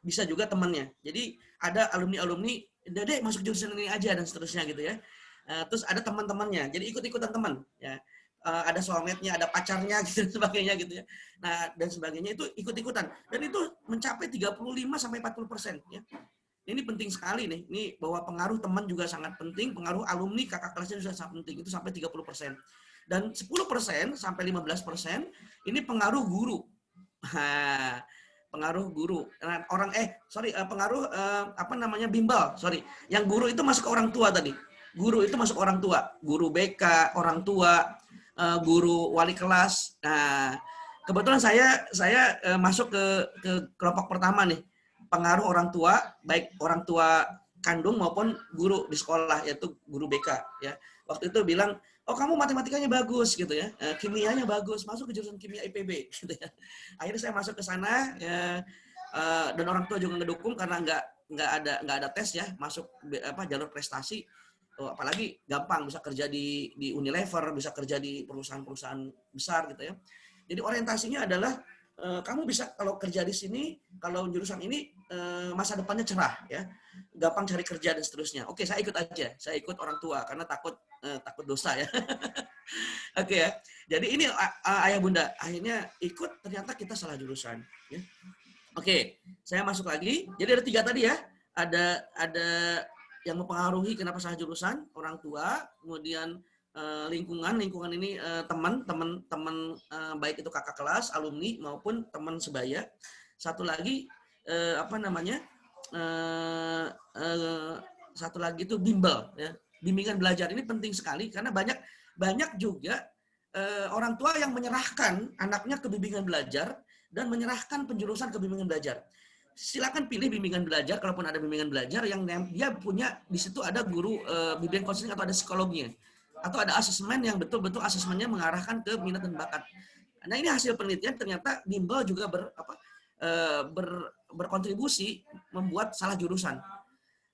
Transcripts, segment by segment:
bisa juga temannya. Jadi ada alumni-alumni, Dek masuk jurusan ini aja dan seterusnya gitu ya. Terus ada teman-temannya, jadi ikut-ikutan teman ya. Ada soulmate-nya, ada pacarnya gitu dan sebagainya gitu ya. Nah, dan sebagainya itu ikut-ikutan. Dan itu mencapai 35-40% ya. Ini penting sekali nih. Ini bahwa pengaruh teman juga sangat penting, pengaruh alumni kakak kelasnya juga sangat penting. Itu sampai 30%. Dan 10% sampai 15% ini pengaruh guru. Nah, pengaruh guru. Pengaruh apa namanya bimbel, sorry. Yang guru itu masuk ke orang tua tadi. Guru itu masuk orang tua, guru BK, orang tua, guru wali kelas. Nah, kebetulan saya masuk ke kelompok pertama nih. Pengaruh orang tua, baik orang tua kandung maupun guru di sekolah, yaitu guru BK ya. Waktu itu bilang, oh kamu matematikanya bagus gitu ya, kimianya bagus, masuk ke jurusan kimia IPB gitu ya. Akhirnya saya masuk ke sana ya, dan orang tua juga ngedukung karena nggak ada tes ya, masuk jalur prestasi. Apalagi gampang bisa kerja di Unilever, bisa kerja di perusahaan-perusahaan besar gitu ya. Jadi orientasinya adalah kamu bisa kalau kerja di sini, kalau jurusan ini masa depannya cerah ya, gampang cari kerja dan seterusnya. Oke, saya ikut aja, saya ikut orang tua karena takut dosa ya. Oke ya. Jadi ini ayah bunda akhirnya ikut, ternyata kita salah jurusan. Ya. Oke, saya masuk lagi. Jadi ada 3 tadi ya. Ada yang mempengaruhi kenapa salah jurusan, orang tua, kemudian lingkungan ini teman baik itu kakak kelas, alumni maupun teman sebaya. Satu lagi satu lagi itu bimbel ya. Bimbingan belajar ini penting sekali karena banyak juga orang tua yang menyerahkan anaknya ke bimbingan belajar dan menyerahkan penjurusan ke bimbingan belajar. Silakan pilih bimbingan belajar, kalaupun ada bimbingan belajar yang dia punya di situ ada guru bimbingan konseling atau ada psikologinya atau ada asesmen yang betul-betul asesmennya mengarahkan ke minat dan bakat. Nah ini hasil penelitian ternyata bimbel juga berkontribusi membuat salah jurusan.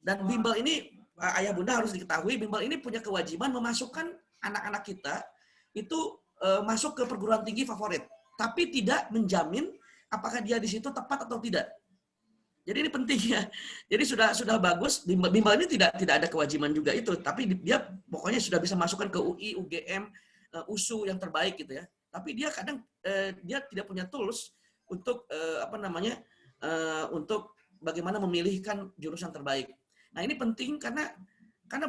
Dan bimbel ini ayah bunda harus diketahui, bimbel ini punya kewajiban memasukkan anak-anak kita itu masuk ke perguruan tinggi favorit, tapi tidak menjamin apakah dia di situ tepat atau tidak. Jadi ini penting ya. Jadi sudah bagus. Bimbel ini tidak ada kewajiban juga itu, tapi dia pokoknya sudah bisa masukkan ke UI, UGM, USU yang terbaik gitu ya. Tapi dia kadang dia tidak punya tools untuk untuk bagaimana memilihkan jurusan terbaik. Nah ini penting karena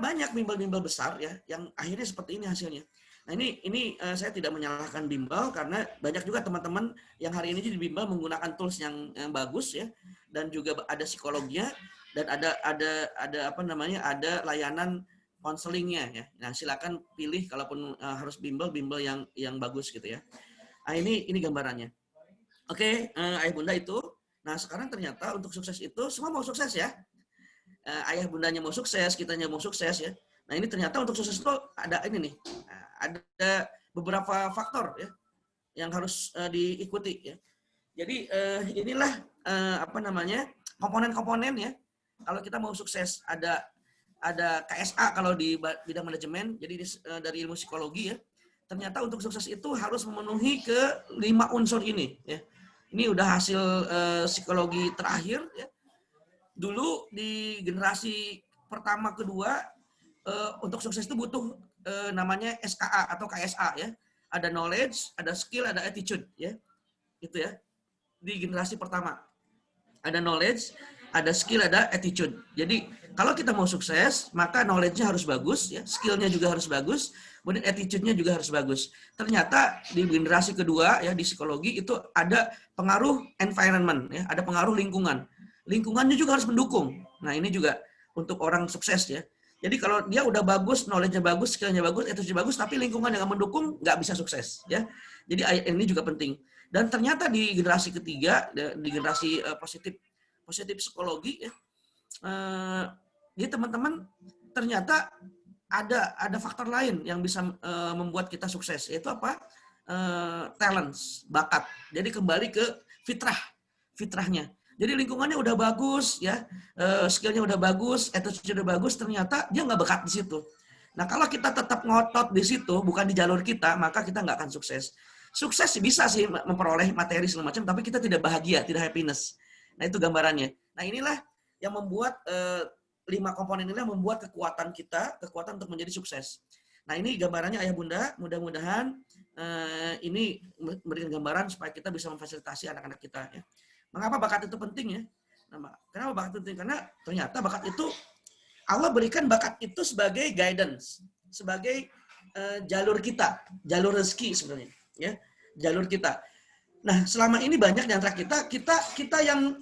banyak bimbel-bimbel besar ya yang akhirnya seperti ini hasilnya. Nah ini saya tidak menyalahkan bimbel karena banyak juga teman-teman yang hari ini di bimbel menggunakan tools yang bagus ya, dan juga ada psikologinya dan ada layanan konselingnya ya. Nah silakan pilih kalaupun harus bimbel yang bagus gitu ya. Nah ini gambarannya. Oke, ayah bunda itu. Nah sekarang ternyata untuk sukses itu semua mau sukses ya. Ayah bundanya mau sukses, kitanya mau sukses ya. Nah ini ternyata untuk sukses itu ada ini nih, ada beberapa faktor ya yang harus diikuti ya. Jadi inilah komponen-komponen ya. Kalau kita mau sukses ada KSA kalau di bidang manajemen, jadi dari ilmu psikologi ya. Ternyata untuk sukses itu harus memenuhi ke 5 unsur ini ya. Ini udah hasil psikologi terakhir ya. Dulu di generasi pertama kedua untuk sukses itu butuh namanya SKA atau KSA ya. Ada knowledge, ada skill, ada attitude ya. Itu ya. Di generasi pertama. Ada knowledge, ada skill, ada attitude. Jadi kalau kita mau sukses, maka knowledge-nya harus bagus ya, skill-nya juga harus bagus, kemudian attitude-nya juga harus bagus. Ternyata di generasi kedua ya di psikologi itu ada pengaruh environment ya, ada pengaruh lingkungan. Lingkungannya juga harus mendukung. Nah, ini juga untuk orang sukses ya. Jadi kalau dia udah bagus, knowledge-nya bagus, skill-nya bagus, attitude-nya bagus, tapi lingkungan yang mendukung nggak bisa sukses ya. Jadi ini juga penting. Dan ternyata di generasi ketiga, di generasi positif psikologi ya, jadi teman-teman ternyata ada faktor lain yang bisa membuat kita sukses, yaitu apa? Talents, bakat. Jadi kembali ke fitrahnya. Jadi lingkungannya udah bagus ya, skillnya udah bagus, attitude udah bagus, ternyata dia nggak bakat di situ. Nah kalau kita tetap ngotot di situ, bukan di jalur kita, maka kita nggak akan sukses. Sukses bisa sih memperoleh materi segala macam, tapi kita tidak bahagia, tidak happiness. Nah, itu gambarannya. Nah, inilah yang membuat 5 komponen inilah membuat kekuatan kita, kekuatan untuk menjadi sukses. Nah, ini gambarannya ayah bunda, mudah-mudahan ini memberikan gambaran supaya kita bisa memfasilitasi anak-anak kita ya. Mengapa bakat itu penting ya? Nah, kenapa bakat itu penting? Karena ternyata bakat itu Allah berikan bakat itu sebagai guidance, sebagai jalur kita, jalur rezeki sebenarnya, ya, jalur kita. Nah, selama ini banyak di antara kita yang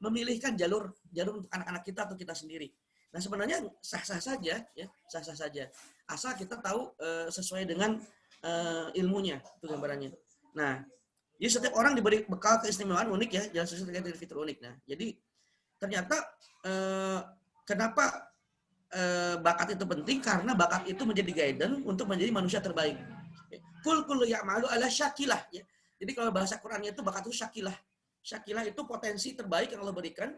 memilihkan jalur untuk anak-anak kita atau kita sendiri. Nah, sebenarnya sah-sah saja, ya, sah-sah saja. Asal kita tahu sesuai dengan ilmunya, itu gambarannya. Nah, jadi setiap orang diberi bekal keistimewaan unik ya, jangan sesuai dengan fitur unik. Nah, jadi ternyata kenapa bakat itu penting? Karena bakat itu menjadi guidance untuk menjadi manusia terbaik. Kul ya'malu ala syakilah. Ya. Jadi kalau bahasa Qurannya itu bakat itu syakilah. Syakilah itu potensi terbaik yang Allah berikan.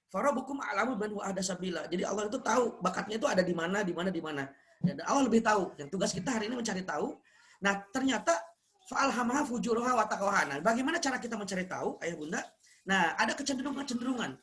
Farabukum a'lamu man huwa ahda sabila. Jadi Allah itu tahu bakatnya itu ada di mana, di mana, di mana. Dan Allah lebih tahu. Dan tugas kita hari ini mencari tahu. Nah, ternyata fa'alhamaha fujuraha wa taqwaha. Nah, bagaimana cara kita mencari tahu, ayah bunda? Nah, ada kecenderungan-kecenderungan.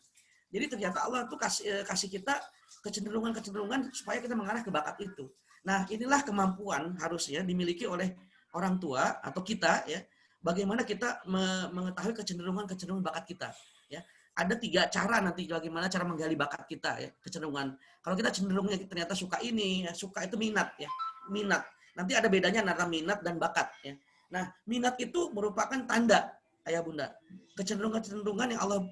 Jadi ternyata Allah itu kasih kita kecenderungan-kecenderungan supaya kita mengarah ke bakat itu. Nah, inilah kemampuan harusnya dimiliki oleh orang tua atau kita ya. Bagaimana kita mengetahui kecenderungan-kecenderungan bakat kita ya. Ada 3 cara nanti bagaimana cara menggali bakat kita ya, kecenderungan. Kalau kita cenderungnya ternyata suka ini, ya, suka itu minat ya, minat. Nanti ada bedanya antara minat dan bakat ya. Nah, minat itu merupakan tanda ayah bunda. Kecenderungan-kecenderungan yang Allah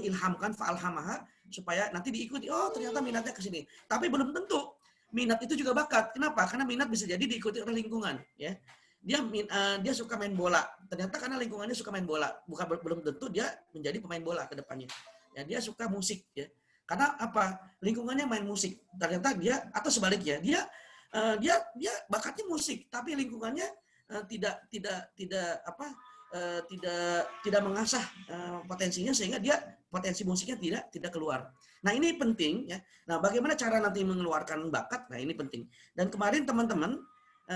ilhamkan fa'alhamaha supaya nanti diikuti. Oh, ternyata minatnya ke sini. Tapi belum tentu minat itu juga bakat. Kenapa? Karena minat bisa jadi diikuti oleh lingkungan ya. Dia suka main bola. Ternyata karena lingkungannya suka main bola, belum tentu dia menjadi pemain bola ke depannya. Ya, dia suka musik ya. Karena apa? Lingkungannya main musik. Ternyata dia atau sebaliknya, dia bakatnya musik, tapi lingkungannya tidak mengasah potensinya sehingga dia potensi musiknya tidak keluar. Nah, ini penting ya. Nah, bagaimana cara nanti mengeluarkan bakat? Nah, ini penting. Dan kemarin teman-teman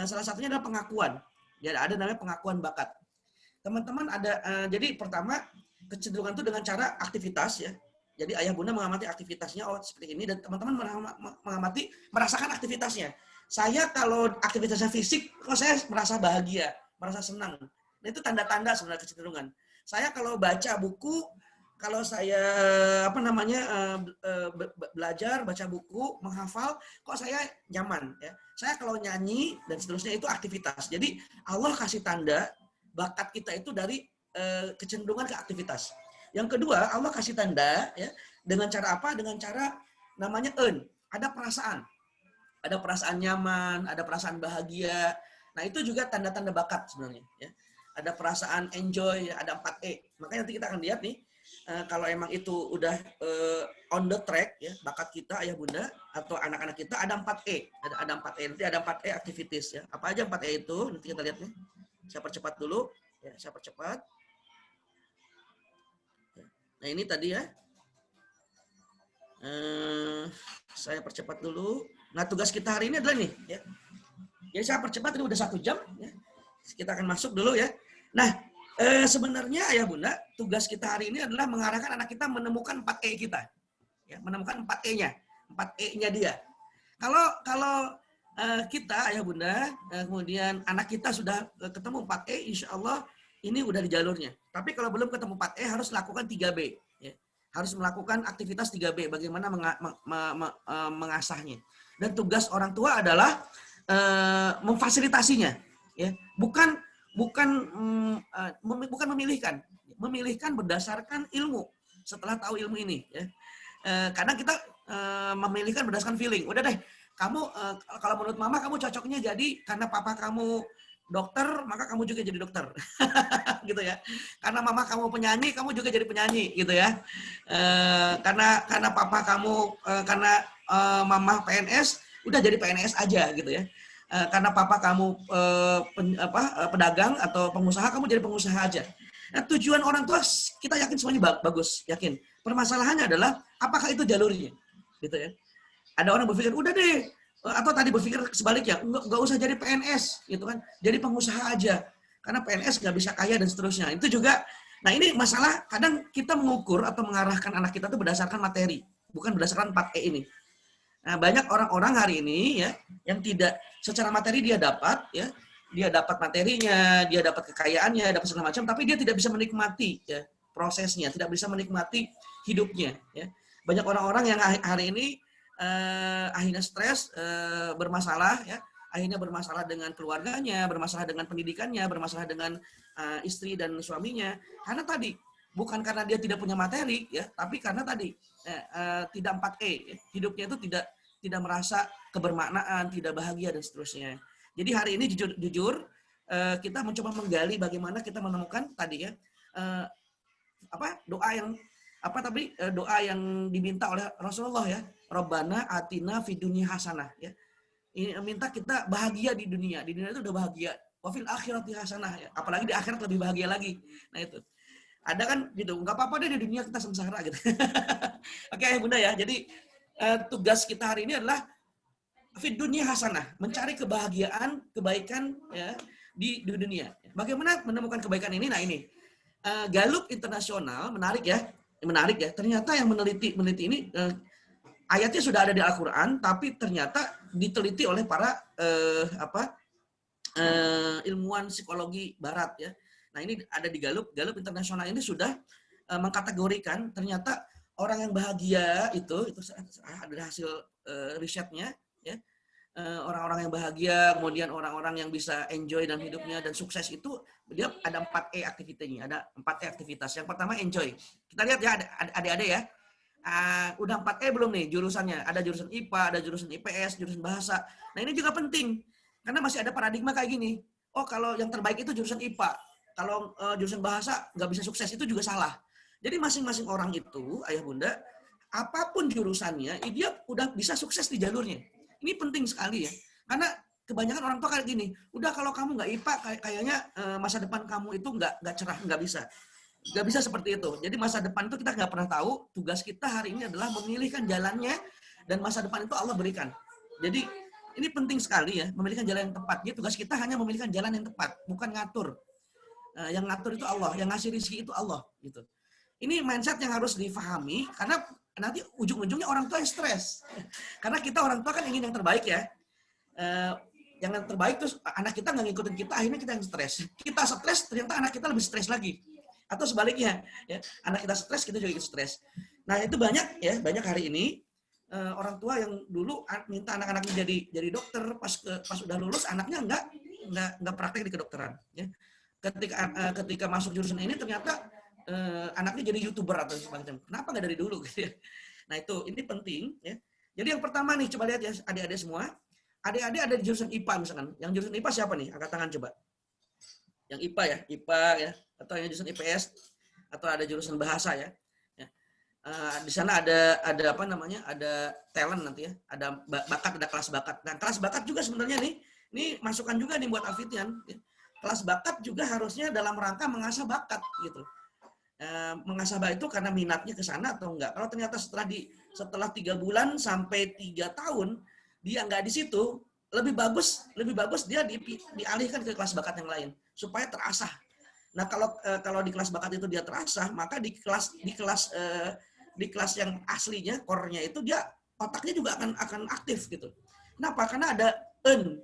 salah satunya adalah pengakuan. Ya, ada namanya pengakuan bakat. Teman-teman ada jadi pertama kecenderungan itu dengan cara aktivitas ya. Jadi ayah bunda mengamati aktivitasnya seperti ini dan teman-teman mengamati merasakan aktivitasnya. Saya kalau aktivitasnya fisik, kok saya merasa bahagia, merasa senang. Nah, itu tanda-tanda sebenarnya kecenderungan. Saya kalau baca buku, kalau saya belajar, baca buku, menghafal, kok saya nyaman ya. Saya kalau nyanyi dan seterusnya itu aktivitas. Jadi Allah kasih tanda bakat kita itu dari kecenderungan ke aktivitas. Yang kedua, Allah kasih tanda ya dengan cara apa? Dengan cara namanya earn. Ada perasaan. Ada perasaan nyaman, ada perasaan bahagia. Nah, itu juga tanda-tanda bakat sebenarnya ya. Ada perasaan enjoy, ada 4E. Makanya nanti kita akan lihat nih kalau emang itu udah on the track ya, bakat kita ayah bunda atau anak-anak kita ada 4E. Ada 4E. Nanti ada 4E activities ya. Apa aja 4E itu? Nanti kita lihat nih. Saya percepat dulu. Ya, saya percepat. Nah, ini tadi ya. Saya percepat dulu. Nah, tugas kita hari ini adalah nih ya. Jadi saya percepat, ini udah 1 jam ya. Kita akan masuk dulu ya. Nah, sebenarnya ayah bunda, tugas kita hari ini adalah mengarahkan anak kita menemukan 4E kita. Ya, menemukan 4E-nya. 4E-nya dia. Kalau kita ayah bunda, kemudian anak kita sudah ketemu 4E, insya Allah ini udah di jalurnya. Tapi kalau belum ketemu 4E harus lakukan 3B. Ya. Harus melakukan aktivitas 3B. Bagaimana mengasahnya. Dan tugas orang tua adalah memfasilitasinya. Ya. Bukan memilihkan berdasarkan ilmu setelah tahu ilmu ini ya. Karena kita memilihkan berdasarkan feeling. Udah deh, kamu kalau menurut mama kamu cocoknya jadi karena papa kamu dokter, maka kamu juga jadi dokter. Gitu ya. Karena mama kamu penyanyi, kamu juga jadi penyanyi gitu ya. Karena papa kamu karena mama PNS, udah jadi PNS aja gitu ya. Karena papa kamu pedagang atau pengusaha, kamu jadi pengusaha aja. Nah, tujuan orang tua kita yakin semuanya bagus, yakin. Permasalahannya adalah apakah itu jalurnya, gitu ya. Ada orang berpikir udah deh, atau tadi berpikir sebaliknya, nggak usah jadi PNS, gitu kan, jadi pengusaha aja. karena PNS nggak bisa kaya dan seterusnya. Itu juga, nah ini masalah kadang kita mengukur atau mengarahkan anak kita itu berdasarkan materi, bukan berdasarkan 4E ini. Nah, banyak orang-orang hari ini ya yang tidak secara materi dia dapat materinya, dia dapat kekayaannya, dapat segala macam, tapi dia tidak bisa menikmati ya prosesnya, tidak bisa menikmati hidupnya. Ya. Banyak orang-orang yang hari ini akhirnya stres, bermasalah, ya, akhirnya bermasalah dengan keluarganya, bermasalah dengan pendidikannya, bermasalah dengan istri dan suaminya, karena tadi bukan karena dia tidak punya materi, ya, tapi karena tadi tidak 4E, ya. Hidupnya itu tidak merasa kebermaknaan, tidak bahagia dan seterusnya. Jadi hari ini jujur kita mencoba menggali bagaimana kita menemukan tadi ya doa yang diminta oleh Rasulullah ya, Rabbana atina fid dunya hasanah ya. Ini minta kita bahagia di dunia itu udah bahagia. Wa fil akhirati hasanah ya. Apalagi di akhirat lebih bahagia lagi. Nah itu. Ada kan gitu, nggak apa-apa deh di dunia kita sengsara gitu. Oke, Bunda ya. Jadi tugas kita hari ini adalah fid dunya hasanah, mencari kebahagiaan, kebaikan ya di dunia. Bagaimana menemukan kebaikan ini? Nah ini Gallup Internasional menarik ya. Ternyata yang meneliti ini ayatnya sudah ada di Al-Quran, tapi ternyata diteliti oleh para ilmuwan psikologi Barat ya. Nah ini ada di Gallup Internasional ini sudah mengkategorikan ternyata orang yang bahagia itu ada hasil risetnya ya. Orang-orang yang bahagia, kemudian orang-orang yang bisa enjoy dalam hidupnya dan sukses itu dia ada 4E aktivitasnya, ada 4E aktivitas. Yang pertama enjoy. Kita lihat ya adik-adik ya. Udah 4E belum nih jurusannya? Ada jurusan IPA, ada jurusan IPS, jurusan bahasa. Nah ini juga penting karena masih ada paradigma kayak gini. Oh kalau yang terbaik itu jurusan IPA, kalau jurusan bahasa nggak bisa sukses itu juga salah. Jadi masing-masing orang itu, ayah bunda, apapun jurusannya, dia udah bisa sukses di jalurnya. Ini penting sekali ya, karena kebanyakan orang tua kayak gini. Udah kalau kamu nggak IPA, kayaknya masa depan kamu itu nggak cerah, nggak bisa. Nggak bisa seperti itu. Jadi masa depan itu kita nggak pernah tahu. Tugas kita hari ini adalah memilihkan jalannya dan masa depan itu Allah berikan. Jadi ini penting sekali ya, memilihkan jalan yang tepat. Jadi tugas kita hanya memilihkan jalan yang tepat, bukan ngatur. Yang ngatur itu Allah, yang ngasih rezeki itu Allah. Gitu. Ini mindset yang harus difahami karena nanti ujung-ujungnya orang tua yang stres. Karena kita orang tua kan ingin yang terbaik ya. Yang terbaik terus anak kita nggak ngikutin kita, akhirnya kita yang stres. Kita stres, ternyata anak kita lebih stres lagi. Atau sebaliknya, ya, anak kita stres, kita juga ikut stres. Nah itu banyak hari ini orang tua yang dulu minta anak-anaknya jadi dokter, pas udah lulus anaknya nggak praktek di kedokteran. Ya. Ketika masuk jurusan ini ternyata anaknya jadi YouTuber atau semacam. Kenapa nggak dari dulu? Gitu ya. Nah ini penting. Ya. Jadi yang pertama nih, coba lihat ya adik-adik semua. Adik-adik ada di jurusan IPA misalkan. Yang jurusan IPA siapa nih? Angkat tangan coba. Yang IPA ya. Atau yang jurusan IPS. Atau ada jurusan bahasa ya. Di sana ada apa namanya? Ada talent nanti ya. Ada bakat, ada kelas bakat. Nah kelas bakat juga sebenarnya nih. Ini masukan juga nih buat Alfitian. Ya. Kelas bakat juga harusnya dalam rangka mengasah bakat gitu. Mengasah bakat itu karena minatnya ke sana atau enggak. Kalau ternyata setelah 3 bulan sampai 3 tahun dia enggak di situ, lebih bagus dia dialihkan ke kelas bakat yang lain supaya terasah. Nah, kalau di kelas bakat itu dia terasah, maka di kelas yang aslinya core-nya itu dia otaknya juga akan aktif gitu. Kenapa? Karena ada earn.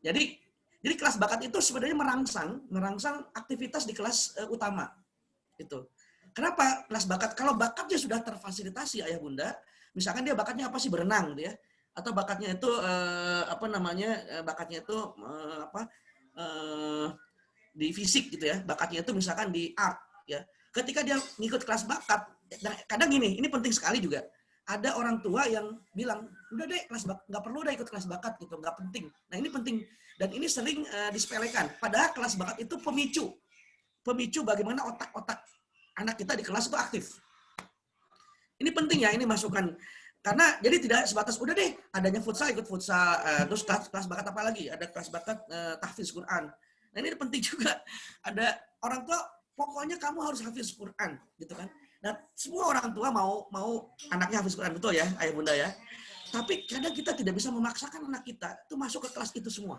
Jadi kelas bakat itu sebenarnya merangsang aktivitas di kelas utama. Itu. Kenapa kelas bakat? Kalau bakatnya sudah terfasilitasi ayah bunda, misalkan dia bakatnya apa sih, berenang dia, atau bakatnya itu bakatnya itu di fisik gitu ya, bakatnya itu misalkan di art ya. Ketika dia ngikut kelas bakat, kadang gini, ini penting sekali juga. Ada orang tua yang bilang, udah deh kelas bakat, nggak perlu deh ikut kelas bakat gitu, nggak penting. Nah ini penting dan ini sering disepelekan. Padahal kelas bakat itu pemicu bagaimana otak-otak anak kita di kelas itu aktif. Ini penting ya, ini masukan. Karena jadi tidak sebatas udah deh adanya futsal ikut futsal, terus kelas bakat apa lagi? Ada kelas bakat tahfiz Quran. Nah ini penting juga. Ada orang tua pokoknya kamu harus hafiz Quran gitu kan. Nah semua orang tua mau anaknya hafiz Quran, betul ya ayah bunda ya. Tapi kadang kita tidak bisa memaksakan anak kita itu masuk ke kelas itu semua.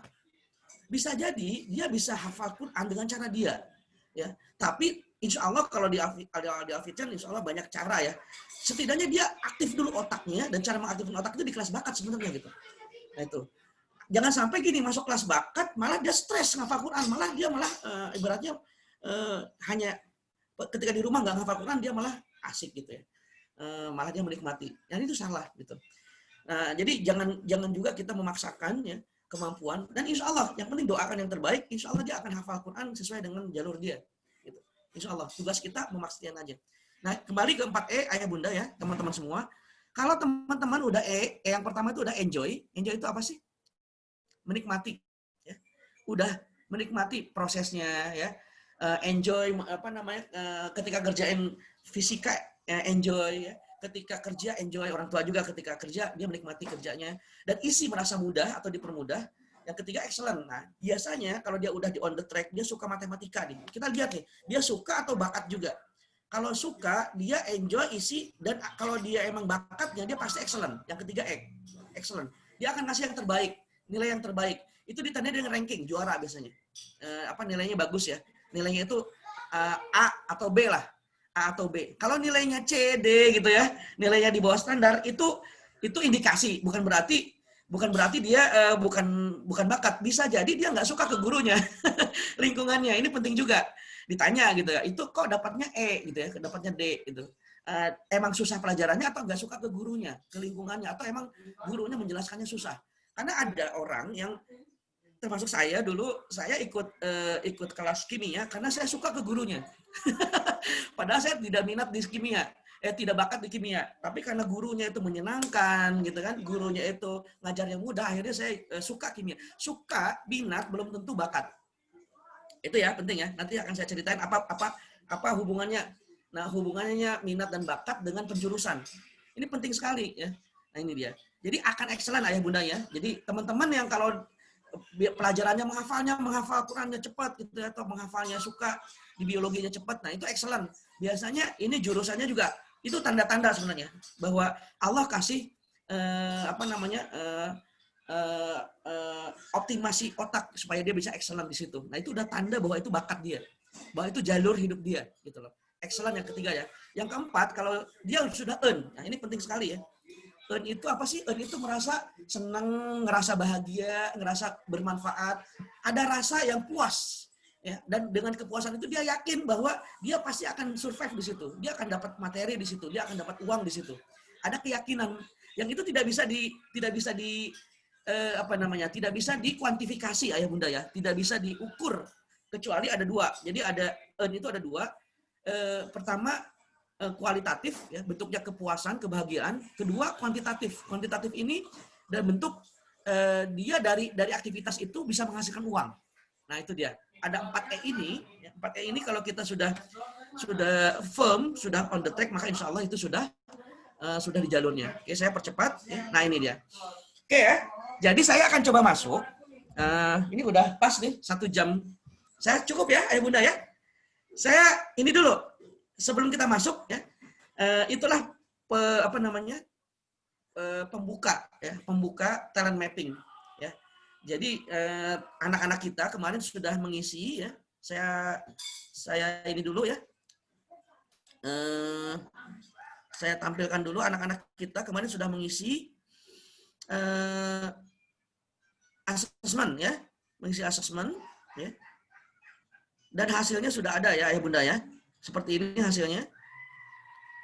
Bisa jadi dia bisa hafal Quran dengan cara dia, ya. Tapi insya Allah kalau di Alfitran, insya Allah banyak cara ya. Setidaknya dia aktif dulu otaknya, dan cara mengaktifkan otak itu di kelas bakat sebenarnya gitu. Nah itu. Jangan sampai gini masuk kelas bakat malah dia stres ngafal Quran, malah dia ibaratnya hanya ketika di rumah nggak ngafal Quran dia malah asik gitu ya. Malah dia menikmati. Dan itu salah gitu. Nah, jadi jangan juga kita memaksakan ya kemampuan, dan insya Allah yang penting doakan yang terbaik, insya Allah dia akan hafal Quran sesuai dengan jalur dia. Gitu. Insya Allah tugas kita memastikan aja. Nah kembali ke 4E ayah bunda ya teman-teman semua. Kalau teman-teman udah yang pertama itu udah enjoy itu apa sih? Menikmati, ya. Udah menikmati prosesnya ya. Enjoy ketika kerjain fisika enjoy ya. Ketika kerja enjoy, orang tua juga ketika kerja dia menikmati kerjanya, dan isi merasa mudah atau dipermudah. Yang ketiga excellent. Nah, biasanya kalau dia udah di on the track, dia suka matematika nih. Kita lihat nih, dia suka atau bakat juga. Kalau suka, dia enjoy isi, dan kalau dia emang bakatnya, dia pasti excellent. Yang ketiga excellent. Dia akan kasih yang terbaik, nilai yang terbaik. Itu ditandai dengan ranking, juara biasanya. Nilainya bagus ya. Nilainya itu A atau B lah. A atau B. Kalau nilainya C, D gitu ya, nilainya di bawah standar, itu indikasi, bukan berarti dia bukan bakat. Bisa jadi dia nggak suka ke gurunya, lingkungannya. Ini penting juga ditanya gitu ya. Itu kok dapatnya E gitu ya, dapatnya D gitu. Emang susah pelajarannya atau nggak suka ke gurunya, ke lingkungannya, atau emang gurunya menjelaskannya susah. Karena ada orang yang termasuk saya dulu, saya ikut kelas kimia karena saya suka ke gurunya. Padahal saya tidak minat di kimia, tidak bakat di kimia. Tapi karena gurunya itu menyenangkan, gitu kan, gurunya itu ngajarnya mudah, akhirnya saya suka kimia. Suka, minat belum tentu bakat. Itu ya penting ya. Nanti akan saya ceritain apa hubungannya. Nah, hubungannya minat dan bakat dengan penjurusan. Ini penting sekali ya. Nah ini dia. Jadi akan excellent ayah bunda ya. Jadi teman-teman yang kalau pelajarannya menghafal Qurannya cepat gitu ya, atau menghafalnya suka, di biologinya cepat, nah itu excellent. Biasanya ini jurusannya juga itu tanda-tanda sebenarnya bahwa Allah kasih optimasi otak supaya dia bisa excellent di situ. Nah itu udah tanda bahwa itu bakat dia, bahwa itu jalur hidup dia gitu loh. Excellent yang ketiga ya. Yang keempat, kalau dia sudah earn, nah ini penting sekali ya. Earn itu apa sih? Earn itu merasa senang, ngerasa bahagia, ngerasa bermanfaat, ada rasa yang puas. Ya, dan dengan kepuasan itu dia yakin bahwa dia pasti akan survive di situ. Dia akan dapat materi di situ, dia akan dapat uang di situ. Ada keyakinan yang itu tidak bisa dikuantifikasi ayah bunda ya, tidak bisa diukur kecuali ada dua. Jadi ada earn itu ada dua. Pertama kualitatif ya, bentuknya kepuasan, kebahagiaan. Kedua kuantitatif. Kuantitatif ini dan bentuk dia dari aktivitas itu bisa menghasilkan uang. Nah itu dia. Ada 4E ini. 4E ini kalau kita sudah firm, sudah on the track, maka insya Allah itu sudah di jalurnya. Oke, saya percepat. Nah ini dia. Oke ya. Jadi saya akan coba masuk. Ini udah pas nih 1 jam. Saya cukup ya, ayah bunda ya. Saya ini dulu. Sebelum kita masuk ya, itulah pembuka ya, pembuka talent mapping ya. Jadi anak-anak kita kemarin sudah mengisi ya. Saya ini dulu ya. Saya tampilkan dulu anak-anak kita kemarin sudah mengisi asesmen ya, mengisi asesmen ya. Dan hasilnya sudah ada ya ayah bunda ya. Seperti ini hasilnya.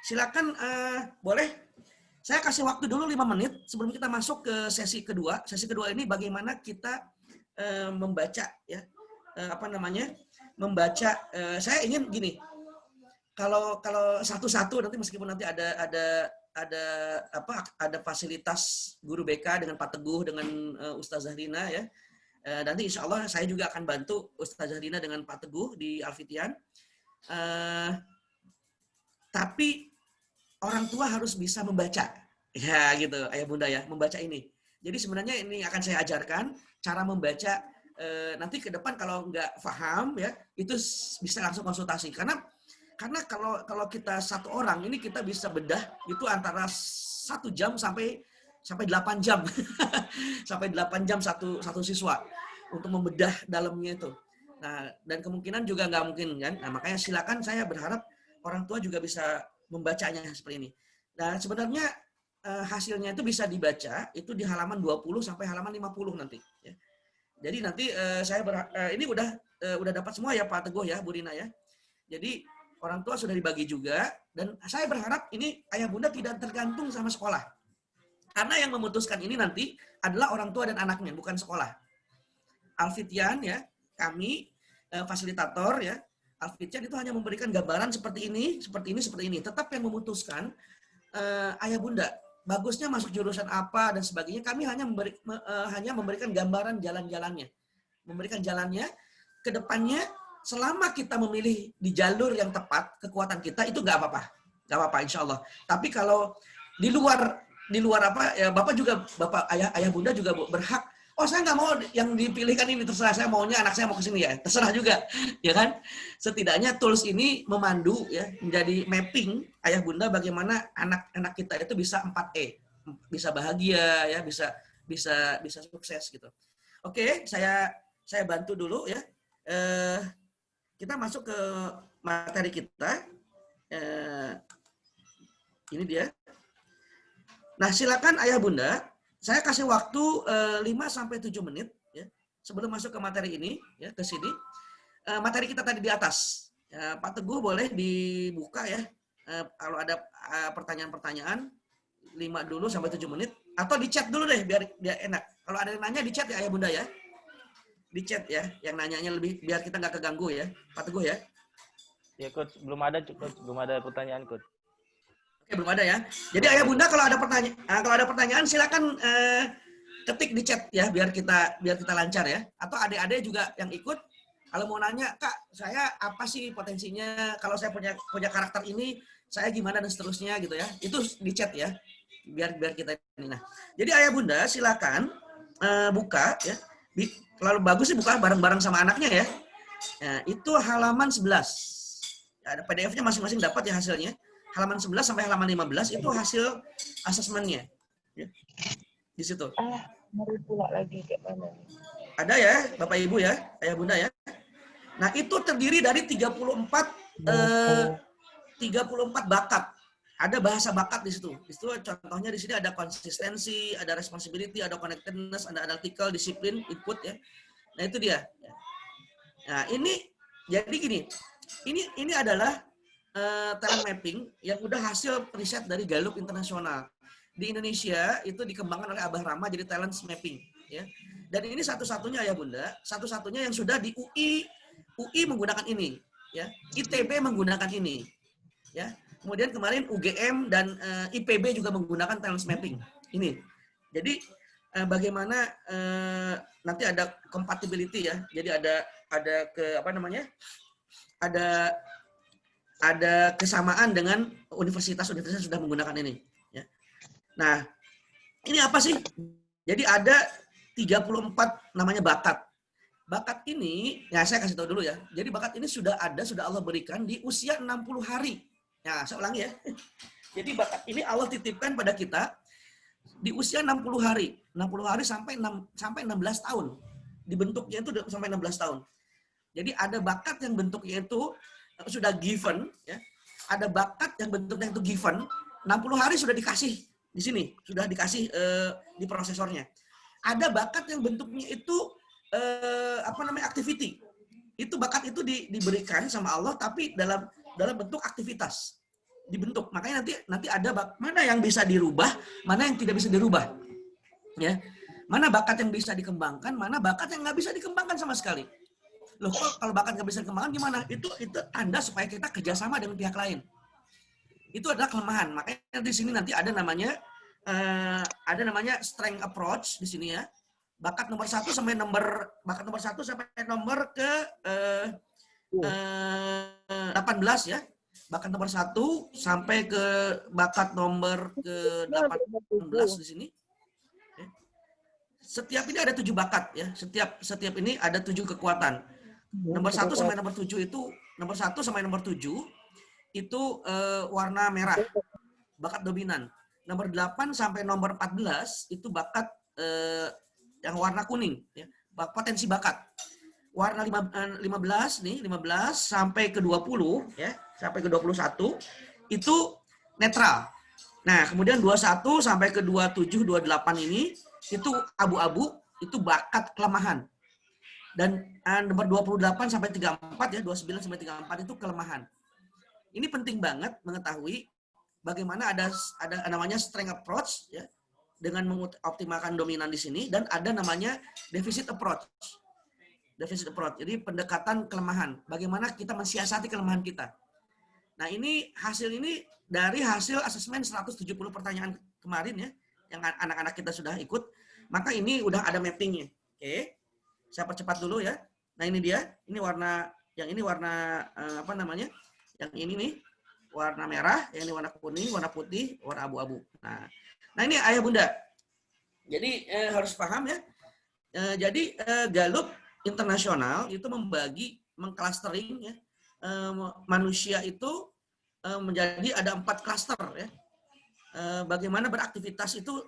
Silakan boleh saya kasih waktu dulu 5 menit sebelum kita masuk ke sesi kedua. Sesi kedua ini bagaimana kita membaca ya, membaca. Saya ingin gini. Kalau satu-satu nanti meskipun nanti ada fasilitas guru BK dengan Pak Teguh dengan Ustazah Rina ya. Nanti insya Allah saya juga akan bantu Ustazah Rina dengan Pak Teguh di Alfitian. Tapi orang tua harus bisa membaca. Ya gitu, ayah bunda ya, membaca ini. Jadi sebenarnya ini akan saya ajarkan cara membaca. Nanti ke depan kalau nggak paham ya, itu bisa langsung konsultasi. Karena kalau kita satu orang ini kita bisa bedah itu antara 1 jam sampai 8 jam. Sampai 8 jam satu siswa. untuk membedah dalamnya itu. Nah, dan kemungkinan juga nggak mungkin kan. Nah, makanya silakan, saya berharap orang tua juga bisa membacanya seperti ini. Nah, sebenarnya hasilnya itu bisa dibaca itu di halaman 20 sampai halaman 50 nanti. Ya. Jadi nanti ini udah dapat semua ya Pak Teguh ya, Bu Rina ya. Jadi orang tua sudah dibagi juga, dan saya berharap ini ayah bunda tidak tergantung sama sekolah. Karena yang memutuskan ini nanti adalah orang tua dan anaknya, bukan sekolah. Alfitian ya, kami fasilitator ya, Alfitian itu hanya memberikan gambaran seperti ini, seperti ini, seperti ini. Tetap yang memutuskan ayah bunda. Bagusnya masuk jurusan apa dan sebagainya. Kami hanya memberikan gambaran jalan-jalannya, memberikan jalannya ke depannya. Selama kita memilih di jalur yang tepat, kekuatan kita itu nggak apa-apa, insya Allah. Tapi kalau di luar apa ya, bapak ayah bunda juga berhak. Oh, saya nggak mau yang dipilihkan ini, terserah, saya maunya anak saya mau ke sini ya, terserah juga, ya kan? Setidaknya tools ini memandu ya, menjadi mapping ayah bunda bagaimana anak-anak kita itu bisa 4E, bisa bahagia ya, bisa sukses gitu. Oke, saya bantu dulu ya. Kita masuk ke materi kita. Ini dia. Nah, silakan ayah bunda, saya kasih waktu 5-7 menit ya, sebelum masuk ke materi ini ya, ke sini. Materi kita tadi di atas. Pak Teguh boleh dibuka ya. Kalau ada pertanyaan-pertanyaan 5-7 menit, atau di chat dulu deh biar enak. Kalau ada yang nanya di chat ya ayah bunda ya. Di chat ya, yang nanyanya lebih biar kita nggak keganggu ya, Pak Teguh ya. Ya coach, belum ada pertanyaan coach. Oke, belum ada ya. Jadi ayah bunda kalau ada pertanyaan silakan ketik di chat ya, biar kita lancar ya. Atau adik-adik juga yang ikut, kalau mau nanya, Kak, saya apa sih potensinya? Kalau saya punya karakter ini, saya gimana dan seterusnya gitu ya. Itu di chat ya, biar kita ini. Nah, jadi ayah bunda silakan buka ya. Lalu bagus sih buka bareng-bareng sama anaknya ya. Nah, itu halaman 11. Ada PDF-nya masing-masing dapat ya hasilnya. Halaman 11 sampai halaman 15 itu hasil asesmennya. Ya. Di situ. Mari pula lagi kayak mana? Ada ya, Bapak Ibu ya, ayah bunda ya. Nah, itu terdiri dari 34 bakat. Ada bahasa bakat di situ. Di situ contohnya di sini ada konsistensi, ada responsibility, ada connectedness, ada analytical, disiplin, input ya. Nah, itu dia. Nah, ini jadi gini. Ini adalah talent mapping yang udah hasil riset dari Gallup Internasional. Di Indonesia itu dikembangkan oleh Abah Rama jadi talent mapping ya. Dan ini satu-satunya ya Bunda, satu-satunya yang sudah di UI menggunakan ini ya. ITB menggunakan ini. Ya. Kemudian kemarin UGM dan IPB juga menggunakan talent mapping. Ini. Jadi bagaimana nanti ada compatibility ya. Jadi ada ada kesamaan dengan universitas-universitas sudah menggunakan ini ya. Nah, ini apa sih? Jadi ada 34 namanya bakat. Bakat ini, ya saya kasih tahu dulu ya. Jadi bakat ini sudah Allah berikan di usia 60 hari. Ya, saya ulangi ya. Jadi bakat ini Allah titipkan pada kita di usia 60 hari. 60 hari sampai 16 tahun. Dibentuknya itu sampai 16 tahun. Jadi ada bakat yang bentuknya itu sudah given. Ya. Ada bakat yang bentuknya itu given. 60 hari sudah dikasih di sini. Sudah dikasih di prosesornya. Ada bakat yang bentuknya itu activity. Itu bakat itu diberikan sama Allah tapi dalam bentuk aktivitas. Dibentuk. Makanya nanti ada mana yang bisa dirubah, mana yang tidak bisa dirubah. Ya. Mana bakat yang bisa dikembangkan, mana bakat yang nggak bisa dikembangkan sama sekali. Loh, kalau bakat nggak bisa dikembangkan gimana? Itu tanda supaya kita kerjasama dengan pihak lain. Itu adalah kelemahan. Makanya di sini nanti ada namanya strength approach di sini ya. Bakat nomor 1 sampai nomor ke 18 ya. Bakat nomor 1 sampai ke bakat nomor ke 18 di sini. Setiap ini ada 7 bakat ya. Setiap ini ada 7 kekuatan. Nomor 1 sampai nomor 7 itu warna merah. Bakat dominan. Nomor 8 sampai nomor 14 itu bakat yang warna kuning ya. potensi bakat. Warna 15 nih, 15 sampai ke 20 ya, sampai ke 21 itu netral. Nah, kemudian 21 sampai ke 27, 28 ini itu abu-abu, itu bakat kelemahan. Dan nomor 28 sampai 34 ya, 29 sampai 34 itu kelemahan. Ini penting banget mengetahui bagaimana ada namanya strength approach ya, dengan mengoptimalkan dominan di sini, dan ada namanya deficit approach. Deficit approach. Jadi pendekatan kelemahan. Bagaimana kita mensiasati kelemahan kita. Nah, ini hasil ini dari hasil asesmen 170 pertanyaan kemarin ya, yang anak-anak kita sudah ikut. Maka ini udah ada mappingnya. Oke. Saya percepat dulu ya. Nah, ini dia. Ini warna, yang ini warna apa namanya? Yang ini nih warna merah, yang ini warna kuning, warna putih, warna abu-abu. Nah, ini ayah bunda. Jadi harus paham ya. Jadi Gallup internasional itu mengclustering ya, manusia itu menjadi ada 4 klaster ya. Bagaimana beraktivitas itu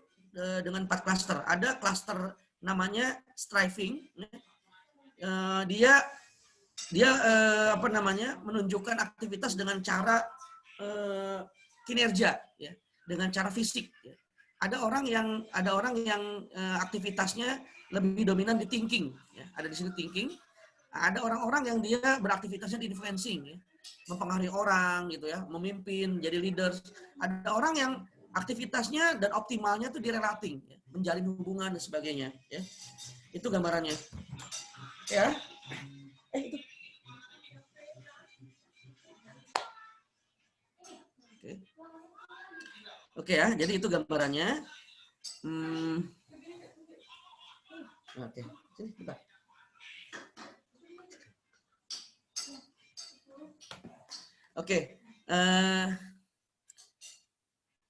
dengan 4 klaster. Ada klaster namanya striving. Ya. Dia apa namanya, menunjukkan aktivitas dengan cara kinerja ya, dengan cara fisik ya. Ada orang yang aktivitasnya lebih dominan di thinking ya. Ada di sini thinking. Ada orang-orang yang dia beraktivitasnya di influencing ya, mempengaruhi orang gitu ya, memimpin, jadi leaders. Ada orang yang aktivitasnya dan optimalnya tuh di relating ya, menjalin hubungan dan sebagainya ya. Itu gambarannya ya. Itu. Oke ya, jadi itu gambarannya. Oke, sini bentar. Oke,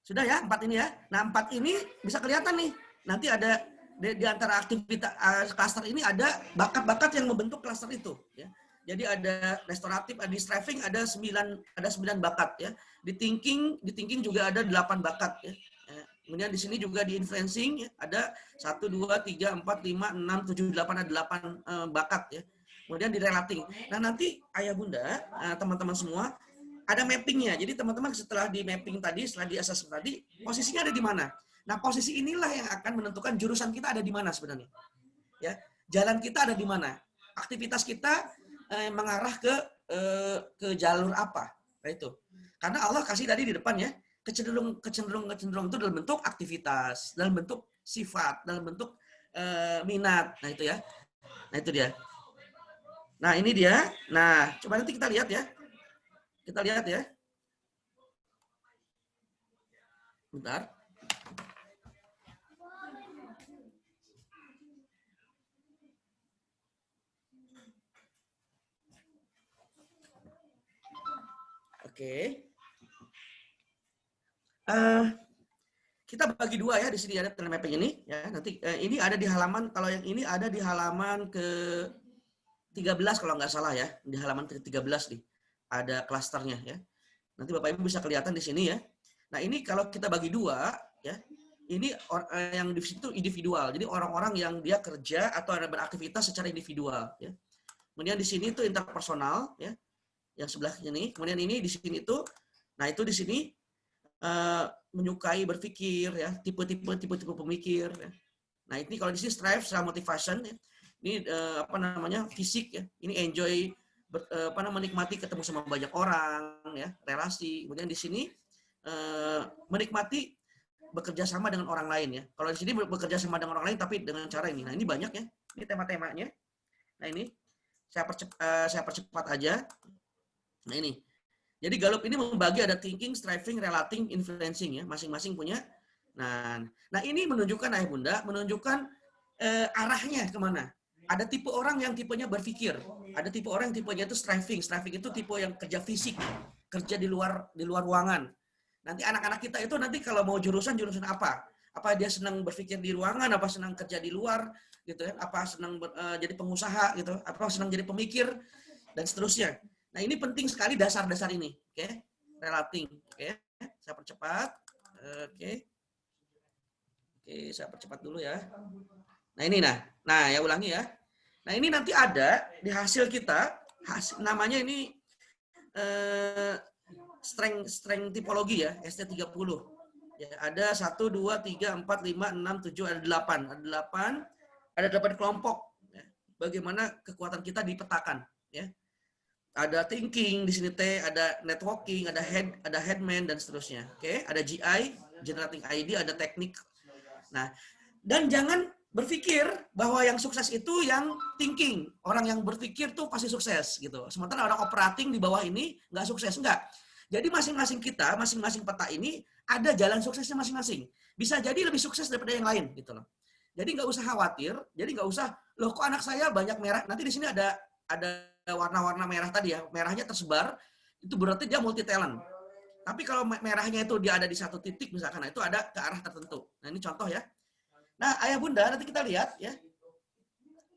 sudah ya 4 ini ya. Nah, 4 ini bisa kelihatan nih. Nanti ada di antara aktivitas klaster ini ada bakat-bakat yang membentuk klaster itu. Ya. Jadi ada restoratif, ada di striving ada 9 bakat ya. Di thinking juga ada 8 bakat ya. Kemudian di sini juga di influencing ya, ada 1, 2, 3, 4, 5, 6, 7, 8, ada 8 bakat ya. Kemudian di relating. Nah, nanti ayah bunda, teman-teman semua, ada mappingnya. Jadi teman-teman setelah di mapping tadi, setelah di assessment tadi, posisinya ada di mana? Nah, posisi inilah yang akan menentukan jurusan kita ada di mana sebenarnya. Ya, jalan kita ada di mana? Aktivitas kita mengarah ke jalur apa? Nah, itu. Karena Allah kasih tadi di depan ya, kecenderung itu dalam bentuk aktivitas, dalam bentuk sifat, dalam bentuk minat. Nah, itu ya. Nah, itu dia. Nah, ini dia. Nah, coba nanti kita lihat ya. Kita lihat ya. Bentar. Oke. Kita bagi 2 ya, di sini ada trend mapping ini ya. Nanti ini ada di halaman, kalau yang ini ada di halaman ke 13 kalau nggak salah ya. Di halaman ke 13 nih. Ada klasternya ya. Nanti Bapak Ibu bisa kelihatan di sini ya. Nah, ini kalau kita bagi 2 ya. Ini yang di situ individual. Jadi orang-orang yang dia kerja atau ada beraktivitas secara individual ya. Kemudian di sini itu interpersonal ya. Yang sebelah ini. Kemudian ini di sini itu, nah itu di sini menyukai berpikir ya, tipe-tipe pemikir ya. Nah, ini kalau di sini strive, self motivation ya. Ini apa namanya? Fisik ya. Ini enjoy menikmati ketemu sama banyak orang ya, relasi. Kemudian di sini menikmati bekerja sama dengan orang lain ya. Kalau di sini bekerja sama dengan orang lain tapi dengan cara ini. Nah, ini banyak ya. Ini tema-temanya. Nah, ini saya percepat aja. Nah, ini. Jadi Gallup ini membagi ada thinking, striving, relating, influencing ya, masing-masing punya. Nah ini menunjukkan ayah bunda, menunjukkan arahnya kemana. Ada tipe orang yang tipenya berpikir, ada tipe orang yang tipenya itu striving. Striving itu tipe yang kerja fisik, kerja di luar ruangan. Nanti anak-anak kita itu nanti kalau mau jurusan apa? Apa dia senang berpikir di ruangan, apa senang kerja di luar, gitu ya? Apa senang jadi pengusaha, gitu? Apa senang jadi pemikir dan seterusnya. Nah, ini penting sekali dasar-dasar ini, oke? Relating, oke? Saya percepat, oke? Oke, saya percepat dulu ya. Nah, ini nah ya ulangi ya. Nah, ini nanti ada di hasil kita, namanya ini strength tipologi ya, ST30. Ya, ada 1, 2, 3, 4, 5, 6, 7, ada 8. Ada 8 kelompok. Ya. Bagaimana kekuatan kita dipetakan. Ya. Ada thinking di sini T, ada networking, ada headman dan seterusnya. Oke, ada GI, generating ID, ada teknik. Nah, dan jangan berpikir bahwa yang sukses itu yang thinking. Orang yang berpikir tuh pasti sukses gitu. Sementara orang operating di bawah ini nggak sukses, enggak. Jadi masing-masing kita, masing-masing peta ini ada jalan suksesnya masing-masing. Bisa jadi lebih sukses daripada yang lain gitu loh. Jadi nggak usah khawatir. Jadi nggak usah, loh kok anak saya banyak merah. Nanti di sini ada warna-warna merah tadi ya. Merahnya tersebar, itu berarti dia multi talent. Tapi kalau merahnya itu dia ada di satu titik misalkan, nah itu ada ke arah tertentu. Nah ini contoh ya. Nah ayah bunda nanti kita lihat ya.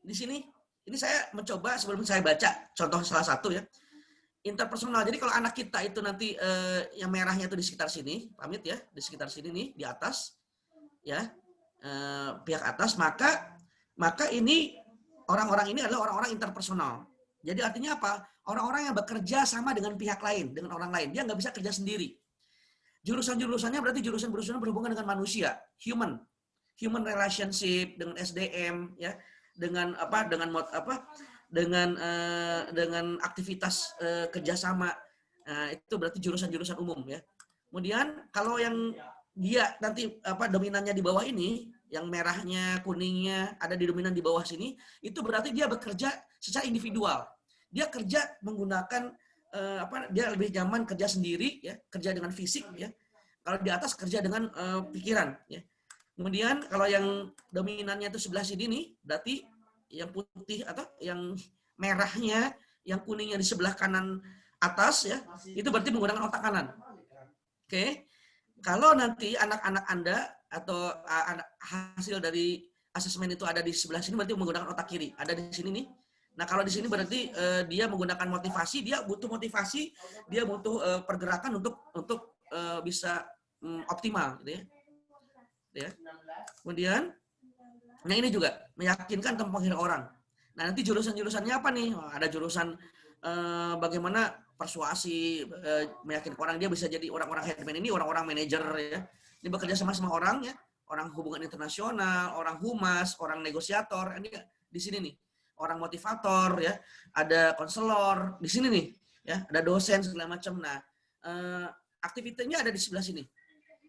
Di sini, ini saya mencoba sebelum saya baca contoh salah satu ya. Interpersonal. Jadi kalau anak kita itu nanti yang merahnya itu di sekitar sini, pamit ya, di sekitar sini nih, di atas, ya, pihak atas, maka ini orang-orang ini adalah orang-orang interpersonal. Jadi artinya apa? Orang-orang yang bekerja sama dengan pihak lain, dengan orang lain. Dia nggak bisa kerja sendiri. Jurusan-jurusannya berarti jurusan-jurusan berhubungan dengan manusia, human relationship, dengan SDM, ya, dengan apa? Dengan aktivitas kerjasama. Itu berarti jurusan-jurusan umum ya. Kemudian kalau yang dia nanti dominannya di bawah ini, yang merahnya, kuningnya ada di dominan di bawah sini, itu berarti dia bekerja secara individual. Dia kerja menggunakan dia lebih nyaman kerja sendiri ya, kerja dengan fisik ya. Kalau di atas kerja dengan pikiran ya. Kemudian kalau yang dominannya itu sebelah sini nih, berarti yang putih atau yang merahnya, yang kuningnya di sebelah kanan atas ya, itu berarti menggunakan otak kanan. Oke. Kalau nanti anak-anak Anda atau hasil dari asesmen itu ada di sebelah sini, berarti menggunakan otak kiri. Ada di sini nih. Nah, kalau di sini berarti dia menggunakan motivasi, dia butuh motivasi, dia butuh pergerakan untuk bisa optimal gitu ya. Ya. Kemudian nah ini juga meyakinkan tentang penghira orang. Nah, nanti jurusan-jurusannya apa nih? Ada jurusan bagaimana persuasi, meyakinkan orang. Dia bisa jadi orang-orang headman ini, orang-orang manajer ya. Ini bekerja sama orang ya, orang hubungan internasional, orang humas, orang negosiator. Ini di sini nih, orang motivator ya, ada konselor di sini nih, ya, ada dosen segala macam. Nah, aktivitasnya ada di sebelah sini.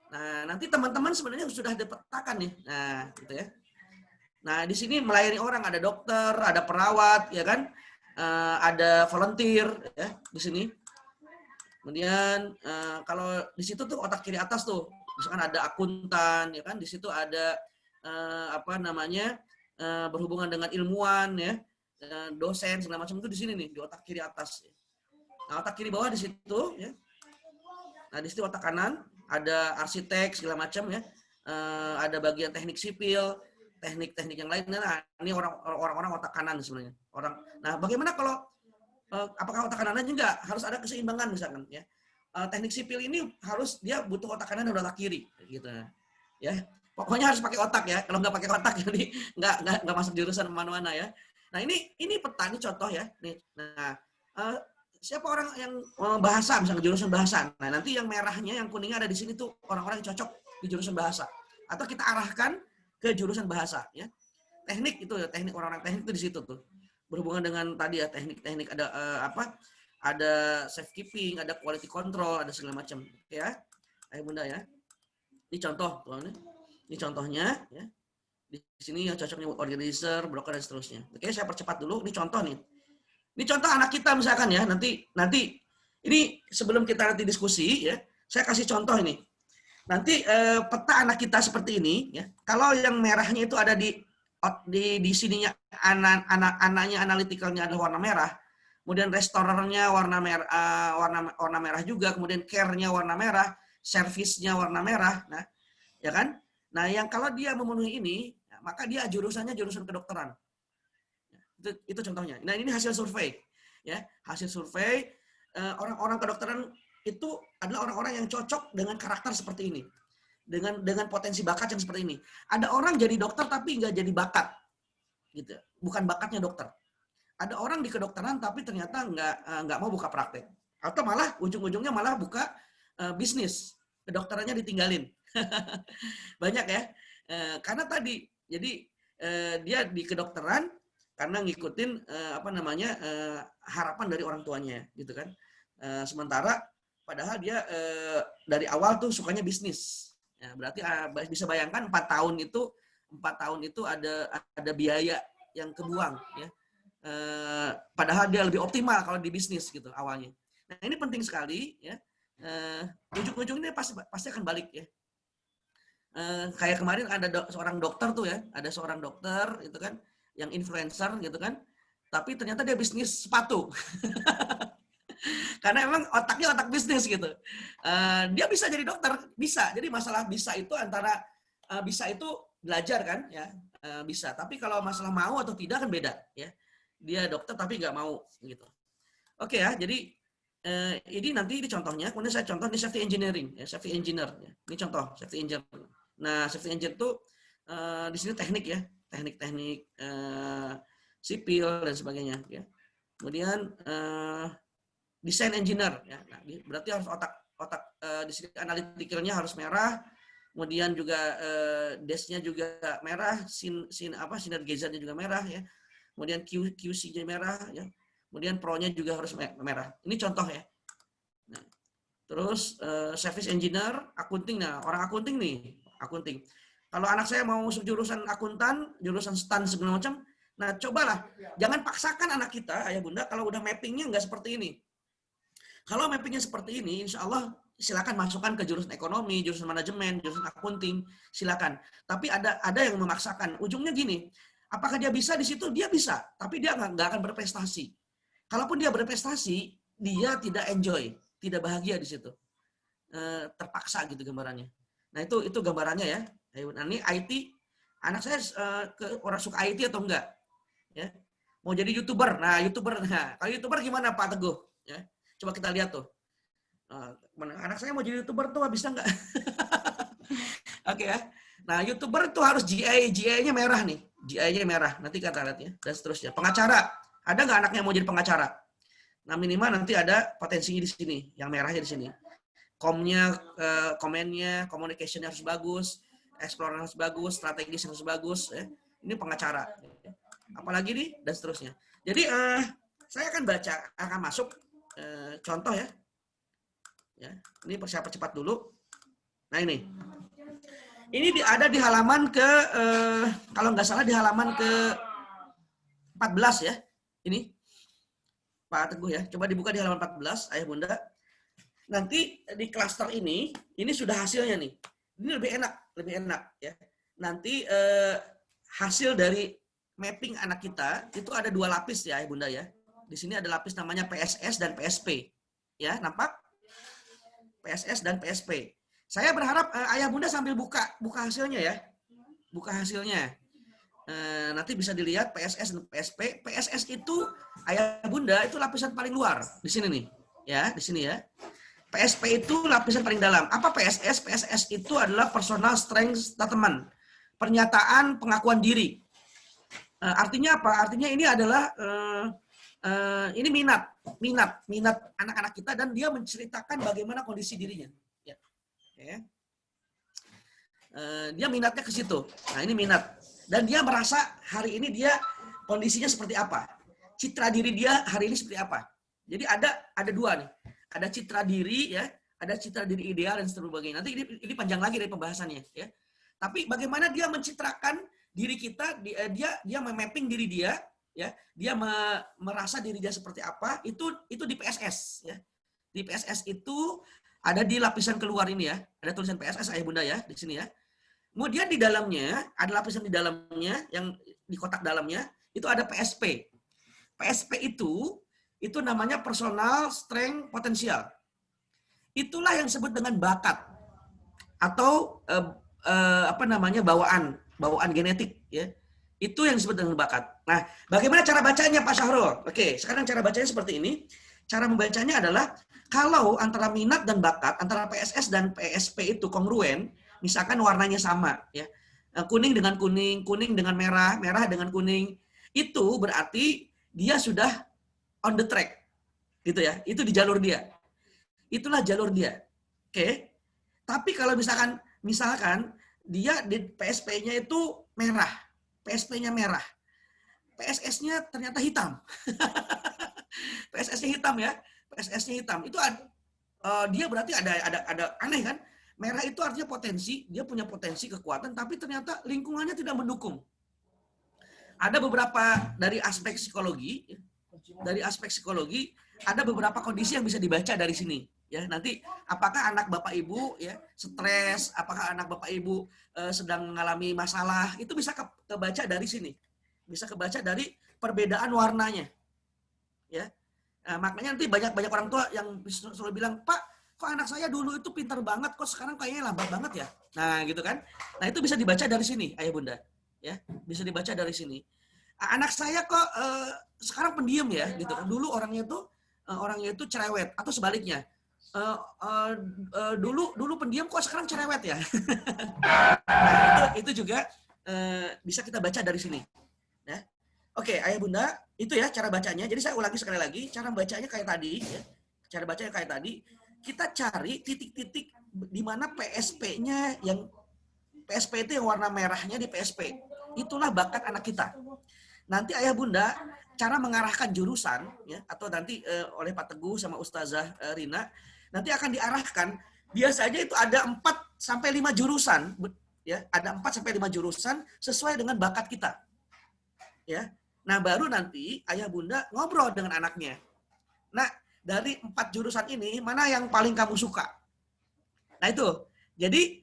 Nah, nanti teman-teman sebenarnya sudah dipetakan nih. Nah, gitu ya. Nah, di sini melayani orang, ada dokter, ada perawat, ya kan? Ada volunteer, ya, di sini. Kemudian kalau di situ tuh otak kiri atas tuh, misalkan ada akuntan, ya kan? Di situ ada berhubungan dengan ilmuwan, ya, dosen segala macam itu di sini nih, di otak kiri atas. Nah, otak kiri bawah di situ, ya. Nah, di situ otak kanan ada arsitek segala macam ya, ada bagian teknik sipil, teknik-teknik yang lain. Nah, ini orang-orang otak kanan sebenarnya. Nah, bagaimana kalau apakah otak kanannya enggak? Harus ada keseimbangan misalkan ya. Teknik sipil ini harus dia butuh otak kanan dan otak kiri gitu ya. Pokoknya harus pakai otak ya. Kalau nggak pakai otak jadi nggak masuk jurusan mana-mana ya. Nah, ini peta, ini contoh ya. Nih. Nah, siapa orang yang bahasa, misalnya jurusan bahasa. Nah, nanti yang merahnya, yang kuningnya ada di sini tuh orang-orang yang cocok di jurusan bahasa. Atau kita arahkan ke jurusan bahasa ya. Teknik itu ya, teknik orang-orang teknik itu di situ tuh. Berhubungan dengan tadi ya, teknik-teknik ada ada safekeeping, ada quality control, ada segala macam ya. Ayo Bunda ya. Ini contoh tuh. Ini contohnya ya. Di sini yang cocoknya organizer, broker dan seterusnya. Oke, saya percepat dulu. Ini contoh nih. Ini contoh anak kita misalkan ya, nanti ini sebelum kita nanti diskusi ya, saya kasih contoh ini. Nanti peta anak kita seperti ini ya. Kalau yang merahnya itu ada di sininya anaknya analitikalnya adalah warna merah, kemudian restorernya warna merah juga, kemudian care-nya warna merah, service-nya warna merah. Nah, ya kan? Nah, yang kalau dia memenuhi ini, maka dia jurusannya jurusan kedokteran. Itu contohnya. Nah, ini hasil survei ya. Hasil survei orang-orang kedokteran itu adalah orang-orang yang cocok dengan karakter seperti ini. Dengan potensi bakat yang seperti ini. Ada orang jadi dokter tapi nggak jadi bakat. gitu. Bukan bakatnya dokter. Ada orang di kedokteran tapi ternyata nggak mau buka praktek. Atau malah ujung-ujungnya malah buka bisnis. Kedokterannya ditinggalin. Banyak ya. Karena tadi, jadi dia di kedokteran karena ngikutin harapan dari orang tuanya, gitu kan. Sementara padahal dia dari awal tuh sukanya bisnis. Ya, berarti bisa bayangkan 4 tahun itu ada biaya yang kebuang, ya. Padahal dia lebih optimal kalau di bisnis gitu awalnya. Nah ini penting sekali, ya. Ujung-ujungnya pasti akan balik, ya. Kayak kemarin ada seorang dokter tuh, ya, ada seorang dokter itu kan yang influencer gitu kan, tapi ternyata dia bisnis sepatu. Karena emang otaknya otak bisnis gitu. Dia bisa jadi dokter, bisa. Jadi masalah bisa itu antara bisa itu belajar kan, ya, bisa. Tapi kalau masalah mau atau tidak kan beda, ya. Dia dokter tapi nggak mau gitu. Oke ya, jadi ini nanti ini contohnya. Kemudian saya contoh di safety engineering, ya, safety engineer. Ya. Ini contoh safety engineer. Nah, safety engineer itu di sini teknik ya, teknik sipil dan sebagainya. Ya. Kemudian desain engineer, ya. Nah, berarti harus otak di sini analyticalnya harus merah. Kemudian juga desk-nya juga merah, synergizer-nya juga merah, ya. Kemudian QC-nya merah, ya. Kemudian pro-nya juga harus merah. Ini contoh ya. Nah, terus service engineer, akunting. Nah, orang akunting nih, akunting. Kalau anak saya mau masuk jurusan akuntan, jurusan stan segala macam, nah cobalah. Jangan paksakan anak kita, ayah bunda, kalau udah mappingnya nggak seperti ini. Kalau mappingnya seperti ini, insya Allah silakan masukkan ke jurusan ekonomi, jurusan manajemen, jurusan akunting, silakan. Tapi ada yang memaksakan. Ujungnya gini, apakah dia bisa di situ? Dia bisa, tapi dia nggak akan berprestasi. Kalaupun dia berprestasi, dia tidak enjoy, tidak bahagia di situ. Terpaksa gitu gambarannya. Nah itu gambarannya ya. Nah ini IT, anak saya orang suka IT atau enggak? Ya, mau jadi YouTuber. Nah YouTuber, kalau YouTuber gimana Pak Teguh? Ya, coba kita lihat tuh. Anak saya mau jadi YouTuber tuh bisa enggak? Oke ya. Nah YouTuber tuh harus GI-nya merah nih. GI-nya merah. Nanti kita lihat ya. Dan seterusnya. Pengacara. Ada nggak anaknya mau jadi pengacara? Nah minimal nanti ada potensinya di sini, yang merahnya di sini. Komnya, komennya, communication-nya harus bagus, explore harus bagus, strategis harus bagus. Ya. Ini pengacara. Apalagi nih dan seterusnya. Jadi saya akan masuk contoh ya. Ya, ini persiapan cepat dulu. Nah ini ada di halaman ke kalau nggak salah di halaman ke 14 ya. Ini Pak Teguh ya, coba dibuka di halaman 14, ayah bunda. Nanti di klaster ini sudah hasilnya nih. Ini lebih enak ya. Nanti hasil dari mapping anak kita itu ada 2 lapis ya ayah bunda ya. Di sini ada lapis namanya PSS dan PSP. Ya, nampak? PSS dan PSP. Saya berharap ayah bunda sambil buka hasilnya ya. Buka hasilnya. Nanti bisa dilihat PSS dan PSP. PSS itu ayah bunda itu lapisan paling luar di sini nih, ya di sini ya. PSP itu lapisan paling dalam. Apa PSS? PSS itu adalah personal strength statement, pernyataan pengakuan diri. Artinya apa? Artinya ini adalah ini minat anak-anak kita dan dia menceritakan bagaimana kondisi dirinya. Ya. Ya. Dia minatnya ke situ. Nah ini minat. Dan dia merasa hari ini dia kondisinya seperti apa. Citra diri dia hari ini seperti apa. Jadi ada 2 nih. Ada citra diri ya, ada citra diri ideal dan sebagainya. Nanti ini panjang lagi dari pembahasannya ya. Tapi bagaimana dia mencitrakan diri kita, dia memapping diri dia ya. Dia merasa diri dia seperti apa, itu di PSS ya. Di PSS itu ada di lapisan keluar ini ya. Ada tulisan PSS ayah bunda ya di sini ya. Kemudian di dalamnya, ada lapisan di dalamnya, yang di kotak dalamnya, itu ada PSP. PSP itu namanya personal strength potensial. Itulah yang disebut dengan bakat. Atau bawaan genetik. Ya. Itu yang disebut dengan bakat. Nah, bagaimana cara bacanya Pak Syahrul? Oke, sekarang cara bacanya seperti ini. Cara membacanya adalah, kalau antara minat dan bakat, antara PSS dan PSP itu kongruen, misalkan warnanya sama ya, kuning dengan kuning, kuning dengan merah, merah dengan kuning, itu berarti dia sudah on the track, gitu ya. Itu di jalur dia. Itulah jalur dia. Oke. Tapi kalau misalkan dia di PSP-nya itu merah, PSP-nya merah, PSS-nya ternyata hitam. PSS-nya hitam ya, PSS-nya hitam. Itu dia berarti ada aneh kan? Merah itu artinya potensi, dia punya potensi kekuatan, tapi ternyata lingkungannya tidak mendukung. Ada beberapa dari aspek psikologi, ada beberapa kondisi yang bisa dibaca dari sini. Ya, nanti apakah anak bapak ibu ya stres, apakah anak bapak ibu sedang mengalami masalah, itu bisa kebaca dari sini, bisa kebaca dari perbedaan warnanya. Ya, makanya nanti banyak orang tua yang selalu bilang, Pak, kok anak saya dulu itu pintar banget, kok sekarang kayaknya lambat banget ya. Nah, gitu kan. Nah, itu bisa dibaca dari sini, ayah bunda. Ya, bisa dibaca dari sini. Anak saya kok sekarang pendiam ya, gitu. Dulu orangnya itu cerewet, atau sebaliknya. Dulu pendiam kok sekarang cerewet ya. Nah, itu juga bisa kita baca dari sini. Ya. Oke, ayah bunda, itu ya cara bacanya. Jadi saya ulangi sekali lagi, cara bacanya kayak tadi. Ya. Cara bacanya kayak tadi. Kita cari titik-titik di mana PSP-nya yang PSP itu yang warna merahnya di PSP. Itulah bakat anak kita. Nanti ayah bunda cara mengarahkan jurusan ya atau nanti oleh Pak Teguh sama Ustazah Rina nanti akan diarahkan. Biasanya itu ada 4 sampai 5 jurusan ya, ada 4 sampai 5 jurusan sesuai dengan bakat kita. Ya. Nah, baru nanti ayah bunda ngobrol dengan anaknya. Nah, dari 4 jurusan ini, mana yang paling kamu suka? Nah, itu. Jadi,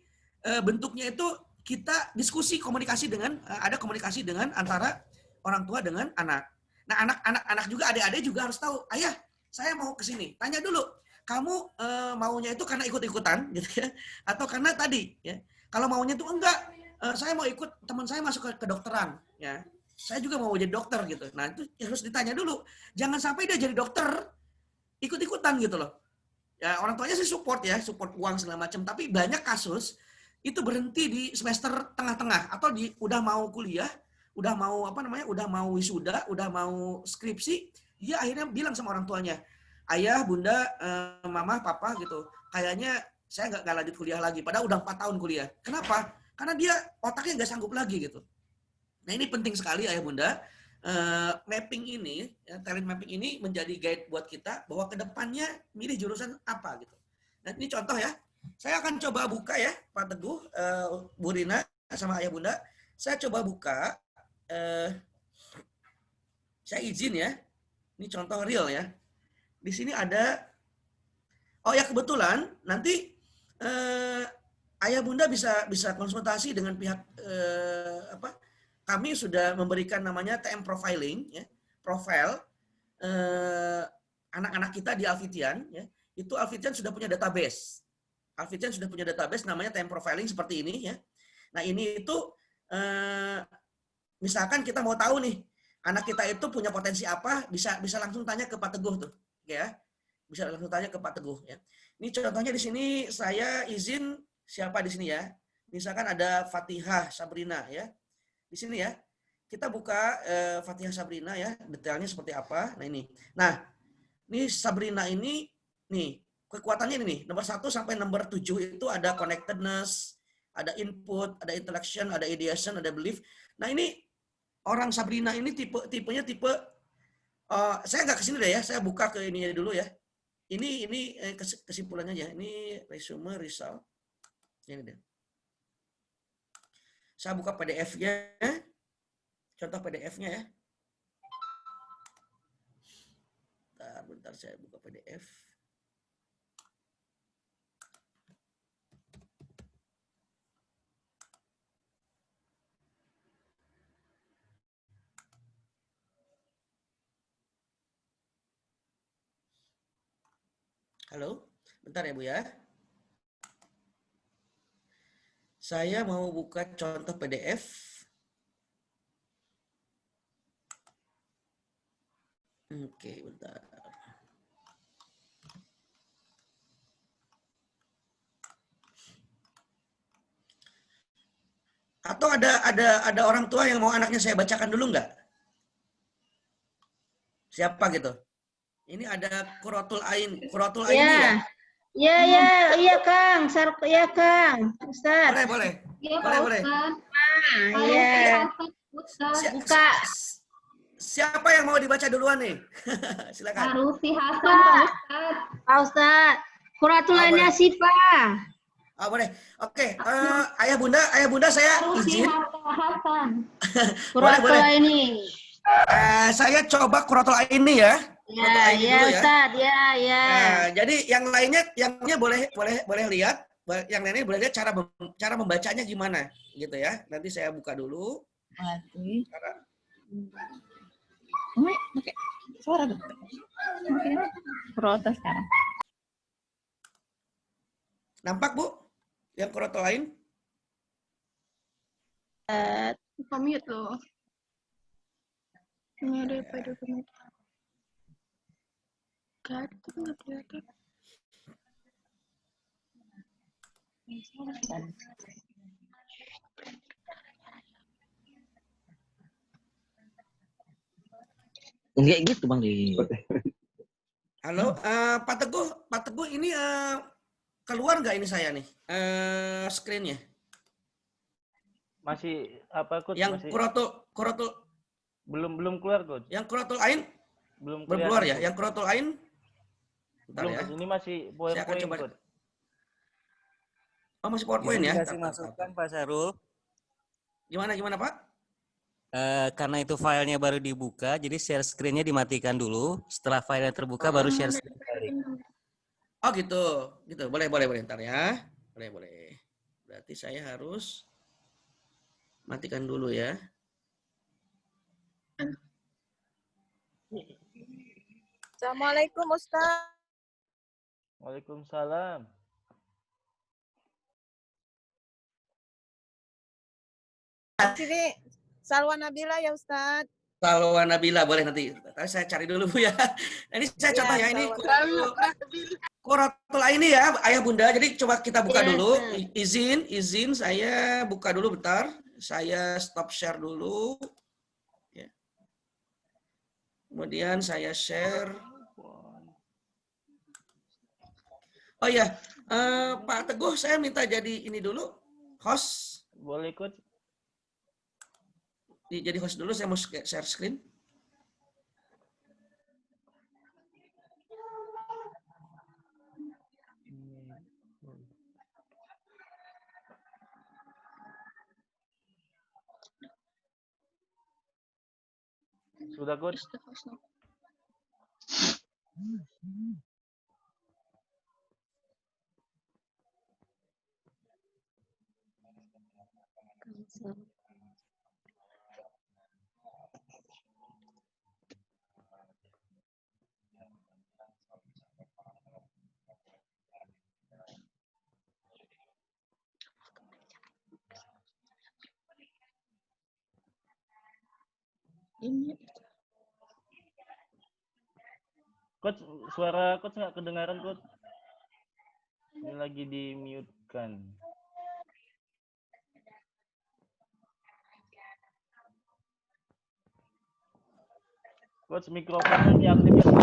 bentuknya itu kita diskusi, komunikasi dengan, ada komunikasi dengan antara orang tua dengan anak. Nah, anak juga, adik-adik juga harus tahu, ayah, saya mau ke sini. Tanya dulu, kamu maunya itu karena ikut-ikutan, gitu ya, atau karena tadi, ya. Kalau maunya itu enggak, saya mau ikut teman saya masuk ke kedokteran, ya. Saya juga mau jadi dokter gitu. Nah, itu harus ditanya dulu. Jangan sampai dia jadi dokter ikut-ikutan gitu loh. Ya, orang tuanya sih support ya, support uang segala macam, tapi banyak kasus itu berhenti di semester tengah-tengah atau udah mau kuliah, udah mau udah mau wisuda, udah mau skripsi, dia akhirnya bilang sama orang tuanya, "Ayah, Bunda, Mama, Papa gitu. Kayaknya saya nggak lanjut kuliah lagi." Padahal udah 4 tahun kuliah. Kenapa? Karena dia otaknya nggak sanggup lagi gitu. Nah, ini penting sekali ayah bunda. Mapping ini, talent mapping ini menjadi guide buat kita bahwa kedepannya milih jurusan apa gitu. Nah, ini contoh ya. Saya akan coba buka ya, Pak Teguh, Bu Rina sama ayah bunda. Saya coba buka. Saya izin ya. Ini contoh real ya. Di sini ada. Oh ya, kebetulan nanti ayah bunda bisa konsultasi dengan pihak kami sudah memberikan namanya TM profiling, ya, profil anak-anak kita di Alfitian. Ya, itu Alfitian sudah punya database. Alfitian sudah punya database namanya TM profiling seperti ini. Ya. Nah, ini itu misalkan kita mau tahu nih anak kita itu punya potensi apa, bisa langsung tanya ke Pak Teguh tuh, ya. Bisa langsung tanya ke Pak Teguh. Ya. Ini contohnya di sini saya izin siapa di sini ya. Misalkan ada Fatihah Sabrina ya. Di sini ya, kita buka Fatihah Sabrina ya, detailnya seperti apa. Nah ini. Nah, ini Sabrina ini, nih, kekuatannya ini nih, nomor 1 sampai nomor 7 itu ada connectedness, ada input, ada intellection, ada ideation, ada belief. Nah ini, orang Sabrina ini tipenya tipe, saya nggak kesini deh ya, saya buka ke ini dulu ya. Ini kesimpulannya aja, ini resume, result. Ini deh. Saya buka PDF-nya, contoh PDF-nya ya. Bentar saya buka PDF. Halo, bentar ya Bu ya. Saya mau buka contoh PDF. Oke, bentar. Atau ada orang tua yang mau anaknya saya bacakan dulu nggak? Siapa gitu? Ini ada Qurratul Ain ini ya? Iya Kang. Iya Kang. Ustaz. Boleh. Iya, Pak Boleh. Ustadz. Iya. Ustadz. Buka. Siapa yang mau dibaca duluan nih? Silakan. Arusi Hasan, Pak Ustadz. Pak Ustaz. Qurratul Ainnya Syifa. Boleh. Oke, ayah bunda saya Arusi izin. Hasan. Qurratul boleh. ini. Saya coba Qurratul Ain ini ya. Qurratul Ain Iya dulu ya. Ustaz. Iya. Nah, jadi yang lainnya boleh lihat. Yang lainnya boleh lihat cara membacanya gimana, gitu ya. Nanti saya buka dulu. Mati. Cara- Umi, pakai suara dong. Oke. Protes sekarang. Nampak Bu? Yang Qurratul Ain? Buka mute loh. Ini ada pada mute. Gak ada, tapi nggak kelihatan. Enggak gitu Bang di. Halo, Pak Teguh ini keluar nggak ini saya nih screen-nya? Masih apa Coach? Yang Masih Qurratul belum keluar Coach. yang Qurratul Ain Belum belum keluar ya? kelihatan. Yang Qurratul Ain bentar Belum ya. Coach. Ini masih Saya akan PowerPoint coba. Coach. Oh, masih PowerPoint ya? Dikasih masukan Pak Sarul. Gimana Pak? Karena itu filenya baru dibuka, jadi share screen-nya dimatikan dulu. Setelah filenya terbuka, baru share screen balik. Oh gitu. Boleh ntar ya. Boleh. Berarti saya harus matikan dulu ya. Assalamualaikum Ustaz. Waalaikumsalam. Sini Salwa Nabila ya Ustaz. Salwa Nabila boleh nanti. Saya cari dulu Bu ya. Ini saya contoh ya ini Qurratul Ain ini ya Ayah Bunda. Jadi coba kita buka dulu. Izin saya buka dulu bentar. Saya stop share dulu. Ya. Kemudian saya share. Oh ya, Pak Teguh saya minta jadi ini dulu host. Boleh Coach? Jadi host dulu, saya mau share screen. Sudah Coach? Ini Coach, suara Coach nggak kedengaran Coach? Ini lagi di mute kan. Coach, mikrofonnya diaktifkan.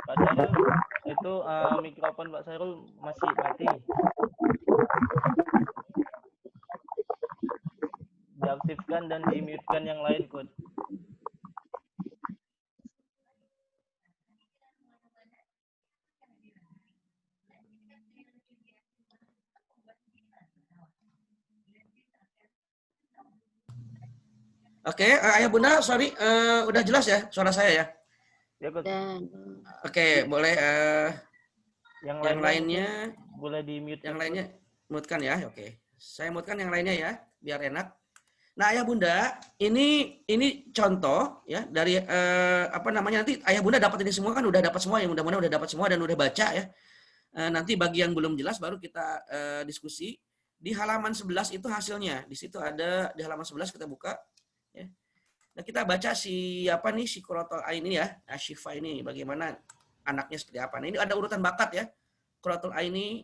Pak Sarul, itu mikrofon Pak Sarul masih mati. Diaktifkan dan di-mute-kan yang lain, Coach. Oke, Ayah Bunda, sorry, udah jelas ya suara saya ya? Ya, Coach. Oke, boleh Yang yang lainnya, boleh di-mute. yang lainnya mute-kan ya. Oke, saya mute-kan yang lainnya ya, biar enak. Nah, Ayah Bunda, ini contoh ya dari apa namanya, nanti Ayah Bunda dapat ini semua kan, udah dapat semua, yang mudah-mudahan udah dapat semua dan udah baca ya. Nanti bagi yang belum jelas baru kita diskusi. Di halaman 11 itu hasilnya. Di situ ada, di halaman 11 kita buka ya. Nah, kita baca si apa nih, si Qurratul Ain ini ya, Asyifa ini bagaimana anaknya seperti apa. Nah, ini ada urutan bakat ya. Qurratul Aini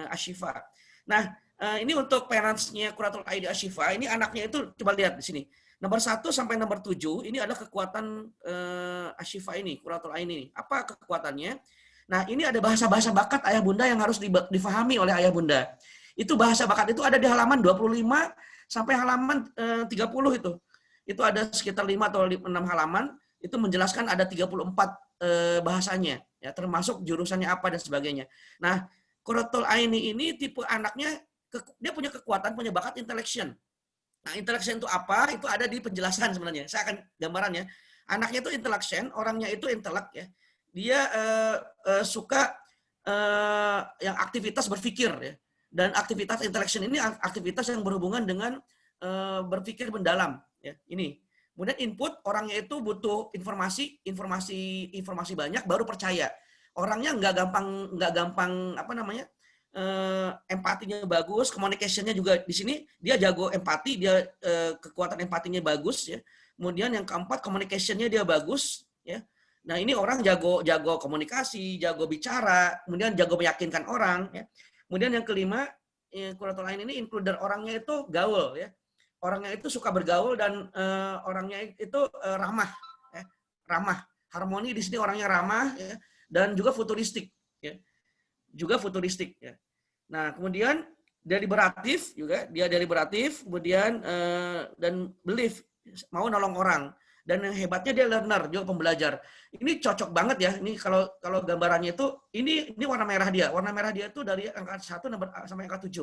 Ashifa. Nah, ini untuk parentsnya Qurratul Aini Ashifa, ini anaknya itu coba lihat di sini. Nomor 1 sampai nomor 7 ini adalah kekuatan Ashifa ini, Qurratul Aini. Apa kekuatannya? Nah, ini ada bahasa-bahasa bakat ayah bunda yang harus difahami oleh ayah bunda. Itu bahasa bakat itu ada di halaman 25 sampai halaman 30 itu. Itu ada sekitar 5 atau 6 halaman, itu menjelaskan ada 34 bahasanya, ya, termasuk jurusannya apa dan sebagainya. Nah, Qurratul Aini ini tipe anaknya, dia punya kekuatan, punya bakat intellection. Nah, intellection itu apa? Itu ada di penjelasan sebenarnya. Saya akan gambarannya. Anaknya itu intellection, orangnya itu intelek ya. Dia suka yang aktivitas berpikir ya. Dan aktivitas intellection ini aktivitas yang berhubungan dengan berpikir mendalam ya. Ini. Kemudian input, orangnya itu butuh informasi banyak baru percaya. Orangnya nggak gampang apa namanya? Empatinya bagus, communication-nya juga di sini dia jago empati, dia kekuatan empatinya bagus ya. Kemudian yang keempat, communication-nya dia bagus ya. Nah, ini orang jago komunikasi, jago bicara, kemudian jago meyakinkan orang ya. Kemudian yang kelima, Qurratul Ain ini include orangnya itu gaul ya. Orangnya itu suka bergaul dan orangnya itu ramah ya. Ramah. Harmoni di sini orangnya ramah ya, dan juga futuristik ya. Juga futuristik ya. Nah, kemudian deliberatif juga, dia deliberatif, kemudian dan belief, mau nolong orang. Dan yang hebatnya dia learner, juga pembelajar. Ini cocok banget ya. Ini kalau gambarannya itu ini warna merah dia. Warna merah dia itu dari angka 1 sampai angka 7.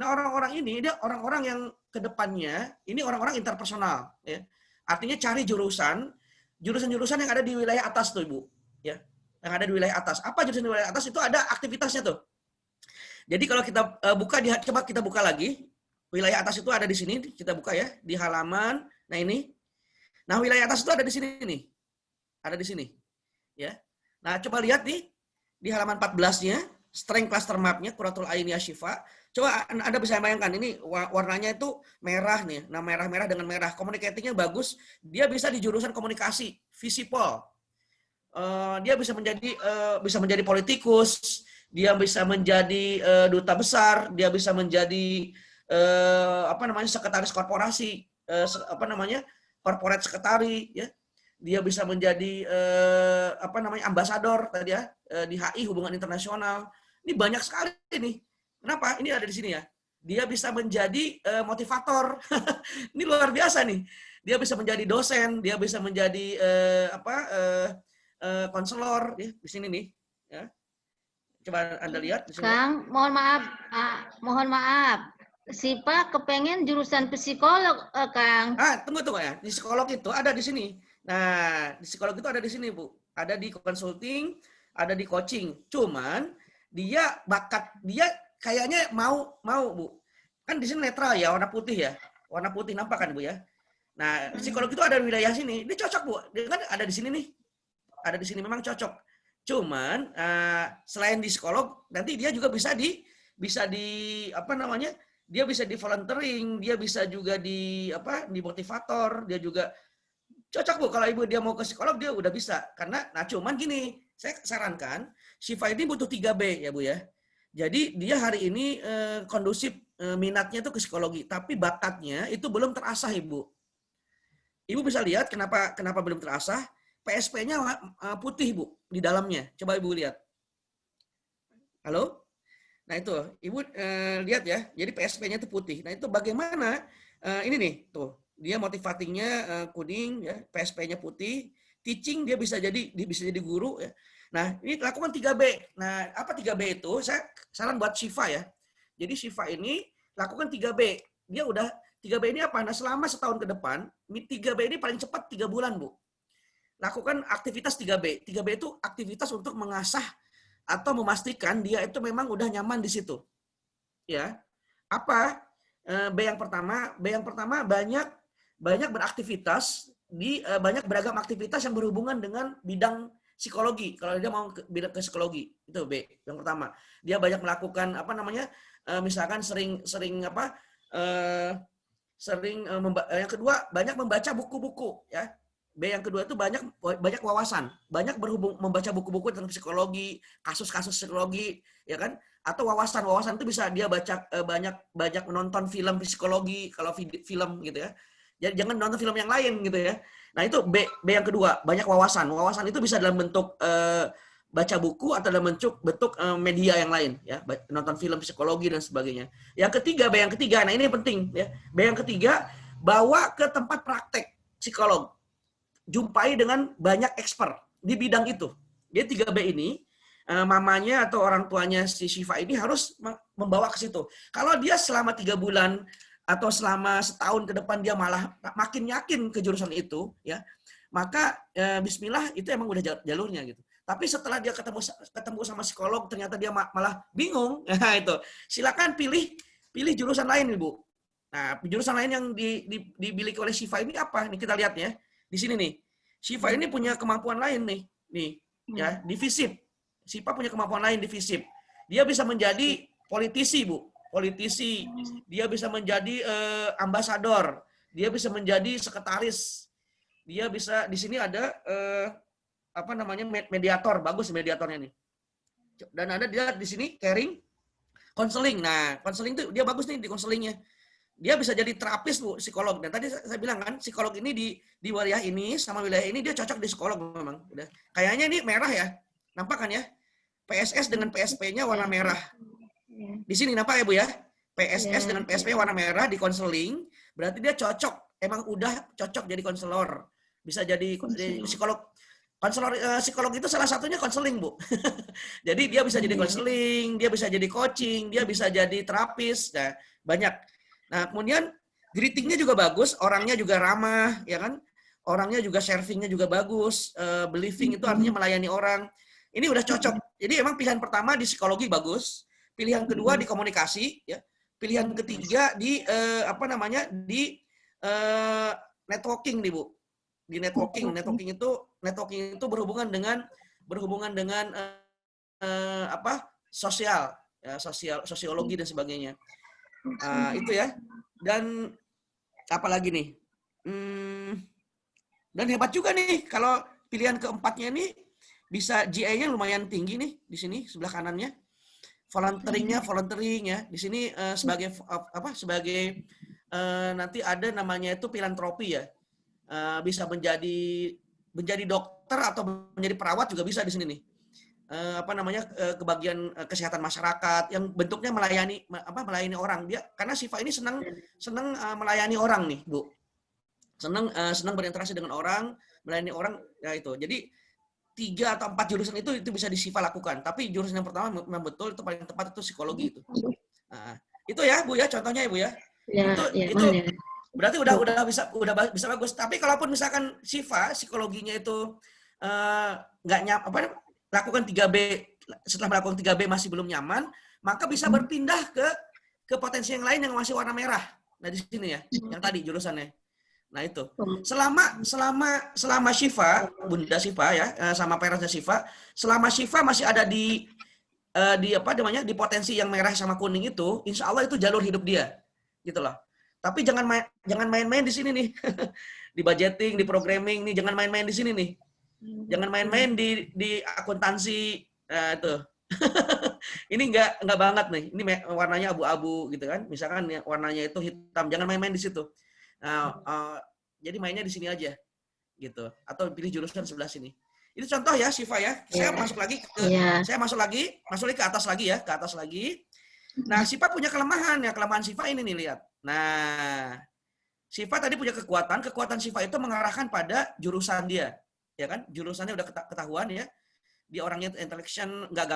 Nah, orang-orang ini dia orang-orang yang kedepannya ini orang-orang interpersonal ya. Artinya cari jurusan-jurusan yang ada di wilayah atas tuh, Ibu, ya. Yang ada di wilayah atas. Apa jurusan di wilayah atas? Itu ada aktivitasnya tuh. Jadi kalau kita coba kita buka lagi. Wilayah atas itu ada di sini, kita buka ya, di halaman. Nah, ini. Nah, wilayah atas itu ada di sini nih. Ada di sini. Ya. Nah, coba lihat nih di halaman 14-nya, strength cluster map-nya Qurratul Aini Ashifa. Coba Anda bisa bayangkan ini warnanya itu merah nih. Nah, merah-merah dengan merah. Communicating-nya bagus. Dia bisa di jurusan komunikasi, visipol. Dia bisa menjadi politikus, dia bisa menjadi duta besar, dia bisa menjadi sekretaris korporasi, corporate secretary ya. Dia bisa menjadi ambasador tadi ya, di HI hubungan internasional. Ini banyak sekali nih. Kenapa? Ini ada di sini ya. Dia bisa menjadi motivator. Ini luar biasa nih. Dia bisa menjadi dosen, dia bisa menjadi konselor ya, di sini nih ya. Coba Anda lihat di sini. Kang, mohon maaf. Sipa kepengen jurusan psikolog, Kang. Tunggu ya. Di psikolog itu ada di sini. Nah, di psikolog itu ada di sini, Bu. Ada di consulting, ada di coaching. Cuman dia kayaknya mau, Bu. Kan di sini netral ya, warna putih ya. Warna putih nampak kan, Bu ya. Nah, psikolog itu ada di wilayah sini. Dia cocok, Bu. Dia kan ada di sini nih. Ada di sini memang cocok. Cuman selain di psikolog, nanti dia juga bisa di dia bisa di volunteering, dia bisa juga di motivator, dia juga cocok, Bu. Kalau Ibu dia mau ke psikolog dia udah bisa. Karena cuman gini, saya sarankan Syifa ini butuh 3B ya, Bu ya. Jadi dia hari ini kondusif minatnya itu ke psikologi, tapi bakatnya itu belum terasah, Ibu. Ibu bisa lihat kenapa belum terasah? PSP-nya putih, Bu, di dalamnya. Coba Ibu lihat. Halo? Nah, itu. Ibu lihat ya. Jadi PSP-nya itu putih. Nah, itu bagaimana? Ini nih, tuh. Dia motivatingnya kuning, ya. PSP-nya putih. Teaching dia bisa jadi guru, ya. Nah, ini lakukan 3B. Nah, apa 3B itu? Saya saran buat Syifa ya. Jadi Syifa ini lakukan 3B. Dia udah 3B ini apa? Nah, selama setahun ke depan, 3B ini paling cepat 3 bulan, Bu. Lakukan aktivitas 3B. 3B itu aktivitas untuk mengasah atau memastikan dia itu memang udah nyaman di situ. Ya. Apa? B yang pertama banyak beraktivitas di banyak beragam aktivitas yang berhubungan dengan bidang psikologi. Kalau dia mau ke psikologi, itu B yang pertama. Dia banyak melakukan misalkan yang kedua banyak membaca buku-buku ya. B yang kedua itu banyak wawasan, banyak membaca buku-buku tentang psikologi, kasus-kasus psikologi, ya kan? Atau wawasan itu bisa dia baca banyak menonton film psikologi kalau film gitu ya. Jadi jangan nonton film yang lain gitu ya. Nah itu B yang kedua, banyak wawasan. Wawasan itu bisa dalam bentuk baca buku atau dalam bentuk media yang lain ya, nonton film psikologi dan sebagainya. Yang ketiga, B yang ketiga, nah ini penting ya. B yang ketiga, bawa ke tempat praktek psikolog. Jumpai dengan banyak expert di bidang itu. Jadi 3B ini mamanya atau orang tuanya si Syifa ini harus membawa ke situ. Kalau dia selama 3 bulan atau selama setahun ke depan dia malah makin yakin ke jurusan itu, ya, maka Bismillah itu emang udah jalurnya gitu. Tapi setelah dia ketemu sama psikolog ternyata dia malah bingung, nah itu silakan pilih jurusan lain Ibu. Nah jurusan lain yang dimiliki oleh Syifa ini apa? Nih kita lihat ya di sini nih. Syifa ini punya kemampuan lain nih ya di FISIP. Syifa punya kemampuan lain di FISIP. Dia bisa menjadi politisi Bu. Politisi, dia bisa menjadi ambasador, dia bisa menjadi sekretaris, dia bisa di sini ada mediator, bagus mediatornya nih. Dan ada dia di sini caring, konseling. Nah, konseling itu dia bagus nih di konselingnya. Dia bisa jadi terapis Bu, psikolog. Dan tadi saya bilang kan, psikolog ini di wilayah ini sama wilayah ini dia cocok di psikolog memang. Udah. Kayaknya ini merah ya, nampak kan ya? PSS dengan PSP-nya warna merah. Di sini nampak ya Bu ya? PSS dengan PSP warna merah di konseling, berarti dia cocok, emang udah cocok jadi konselor. Bisa jadi psikolog. Konselor psikolog itu salah satunya konseling, Bu. Jadi dia bisa jadi konseling, dia bisa jadi coaching, dia bisa jadi terapis, nah, banyak. Nah, kemudian greeting-nya juga bagus, orangnya juga ramah, ya kan? Orangnya juga serving-nya juga bagus, believing itu artinya melayani orang. Ini udah cocok. Jadi emang pilihan pertama di psikologi bagus, pilihan kedua di komunikasi, ya. Pilihan ketiga di networking nih, Bu. Di networking itu berhubungan dengan sosial, ya, sosiologi dan sebagainya. Itu ya. Dan apa lagi nih? Dan hebat juga nih kalau pilihan keempatnya nih bisa GA-nya lumayan tinggi nih di sini sebelah kanannya. Volunteering ya. Di sini sebagai nanti ada namanya itu filantropi ya. Bisa menjadi dokter atau menjadi perawat juga bisa di sini nih. Kebagian kesehatan masyarakat yang bentuknya melayani orang. Dia karena Syifa ini senang melayani orang nih, Bu. Senang berinteraksi dengan orang, melayani orang ya itu. Jadi 3 atau 4 jurusan itu bisa di Syifa lakukan. Tapi jurusan yang pertama memang betul itu paling tepat itu psikologi itu. Nah, itu ya, Bu ya, contohnya ya, Bu ya. Itu berarti udah bisa bagus. Tapi kalaupun misalkan Syifa psikologinya itu lakukan 3B, setelah melakukan 3B masih belum nyaman, maka bisa berpindah ke potensi yang lain yang masih warna merah. Nah, di sini ya, yang tadi jurusannya. Nah, itu. Selama Syifa, Bunda Syifa ya, sama parentnya Syifa, selama Syifa masih ada di potensi yang merah sama kuning itu, insya Allah itu jalur hidup dia. Gitu loh. Tapi jangan main-main di sini nih. Di budgeting, di programming nih, jangan main-main di sini nih. Jangan main-main di akuntansi itu. Ini enggak banget nih. Ini warnanya abu-abu gitu kan. Misalkan warnanya itu hitam, jangan main-main di situ. Jadi mainnya di sini aja gitu. Atau pilih jurusan sebelah sini. Itu contoh ya Syifa ya. Saya masuk lagi ke atas lagi ya, ke atas lagi. Nah, Syifa punya kelemahan ya. Kelemahan Syifa ini nih lihat. Nah, Syifa tadi punya kekuatan Syifa itu mengarahkan pada jurusan dia. Ya kan, jurusannya udah ketahuan ya. Dia orangnya intelligent, nggak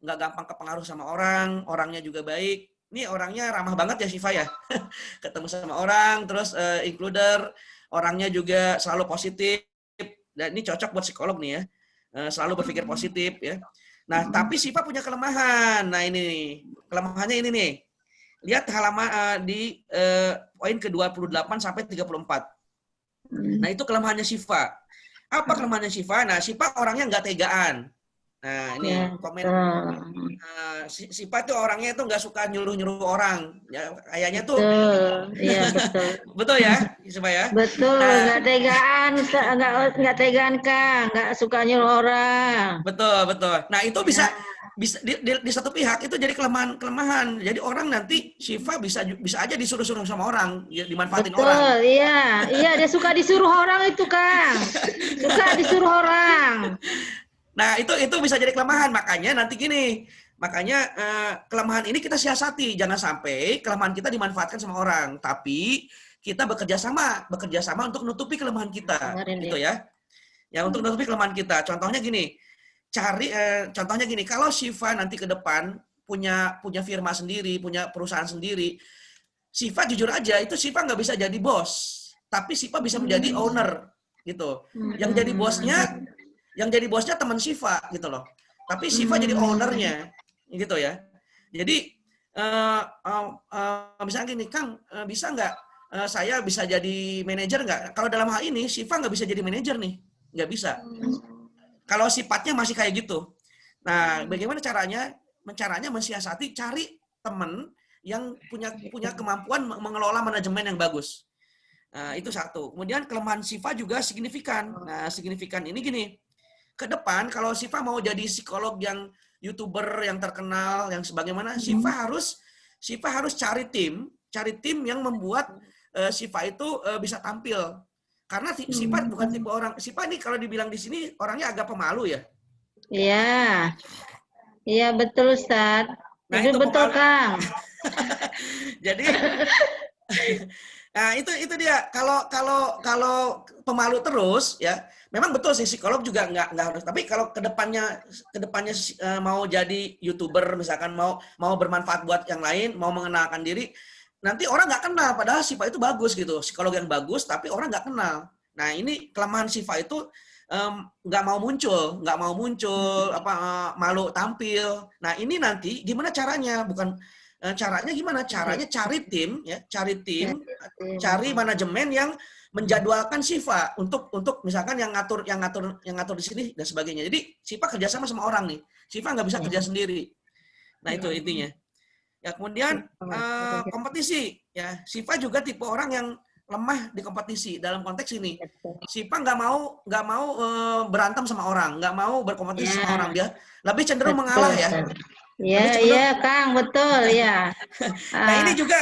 gampang kepengaruh sama orang, orangnya juga baik. Ini orangnya ramah banget ya Syifa ya. Ketemu sama orang, terus includer, orangnya juga selalu positif. Dan ini cocok buat psikolog nih ya. Selalu berpikir positif ya. Nah, tapi Syifa punya kelemahan. Nah, ini kelemahannya ini nih. Lihat halaman di poin ke-28 sampai 34. Nah, itu kelemahannya Syifa. Apa kelemahannya Syifa? Nah, Syifa orangnya nggak tegaan. Nah, ini Ya, komen betul. Sipa tuh orangnya tuh nggak suka nyuruh-nyuruh orang. Ya, kayaknya tuh Betul. Iya, betul. betul ya, Sipa ya. Betul, Nah, nggak tegaan, nggak tegaan Kang, nggak suka nyuruh orang. betul, betul. Nah, itu bisa Ya, bisa di satu pihak itu jadi kelemahan. Jadi orang nanti Siva bisa aja disuruh-suruh sama orang, ya, dimanfaatin orang. betul, iya, iya dia suka disuruh orang itu Kang, suka disuruh orang. Nah, itu bisa jadi kelemahan. Makanya nanti gini, makanya kelemahan ini kita siasati. Jangan sampai kelemahan kita dimanfaatkan sama orang. Tapi kita bekerja sama untuk nutupi kelemahan kita, Dengerin gitu dia. ya. Ya, untuk nutupi kelemahan kita. Contohnya gini, contohnya gini, kalau Siva nanti ke depan punya firma sendiri, punya perusahaan sendiri, Siva jujur aja itu Siva nggak bisa jadi bos, tapi Siva bisa menjadi owner, gitu. Yang jadi bosnya teman Siva gitu loh. Tapi Siva jadi ownernya, gitu ya. Jadi misalnya gini, Kang, bisa nggak saya bisa jadi manajer nggak? Kalau dalam hal ini Siva nggak bisa jadi manajer nih, nggak bisa. Kalau sifatnya masih kayak gitu. Nah, bagaimana caranya? Caranya mensiasati, cari teman yang punya kemampuan mengelola manajemen yang bagus. Nah, itu satu. Kemudian kelemahan Siva juga signifikan. Nah, signifikan ini gini. Ke depan kalau Siva mau jadi psikolog yang YouTuber yang terkenal yang sebagaimana, Siva harus cari tim yang membuat Siva itu bisa tampil. Karena Siva bukan tipe orang. Siva ini kalau dibilang di sini orangnya agak pemalu ya. Iya, iya betul Ustaz. Nah, Itu itu betul pemalu. Kang. Jadi nah, itu dia. Kalau pemalu terus ya, memang betul sih psikolog juga nggak harus. Tapi kalau kedepannya mau jadi YouTuber misalkan, mau bermanfaat buat yang lain, mau mengenalkan diri, nanti orang nggak kenal. Padahal Siva itu bagus gitu, psikolog yang bagus, tapi orang nggak kenal. Nah, ini kelemahan Siva itu nggak mau muncul, malu tampil. Nah, ini nanti gimana caranya? Bukan caranya gimana? Caranya cari tim, cari manajemen yang menjadwalkan Siva untuk misalkan yang ngatur di sini dan sebagainya. Jadi Siva kerjasama sama orang nih. Siva nggak bisa kerja sendiri. Nah, itu intinya. Ya, kemudian kompetisi. Ya, Siva juga tipe orang yang lemah di kompetisi. Dalam konteks ini, Siva nggak mau berantem sama orang, nggak mau berkompetisi sama orang. Dia lebih cenderung mengalah ya. Iya, Kang, betul ya. Nah, ini juga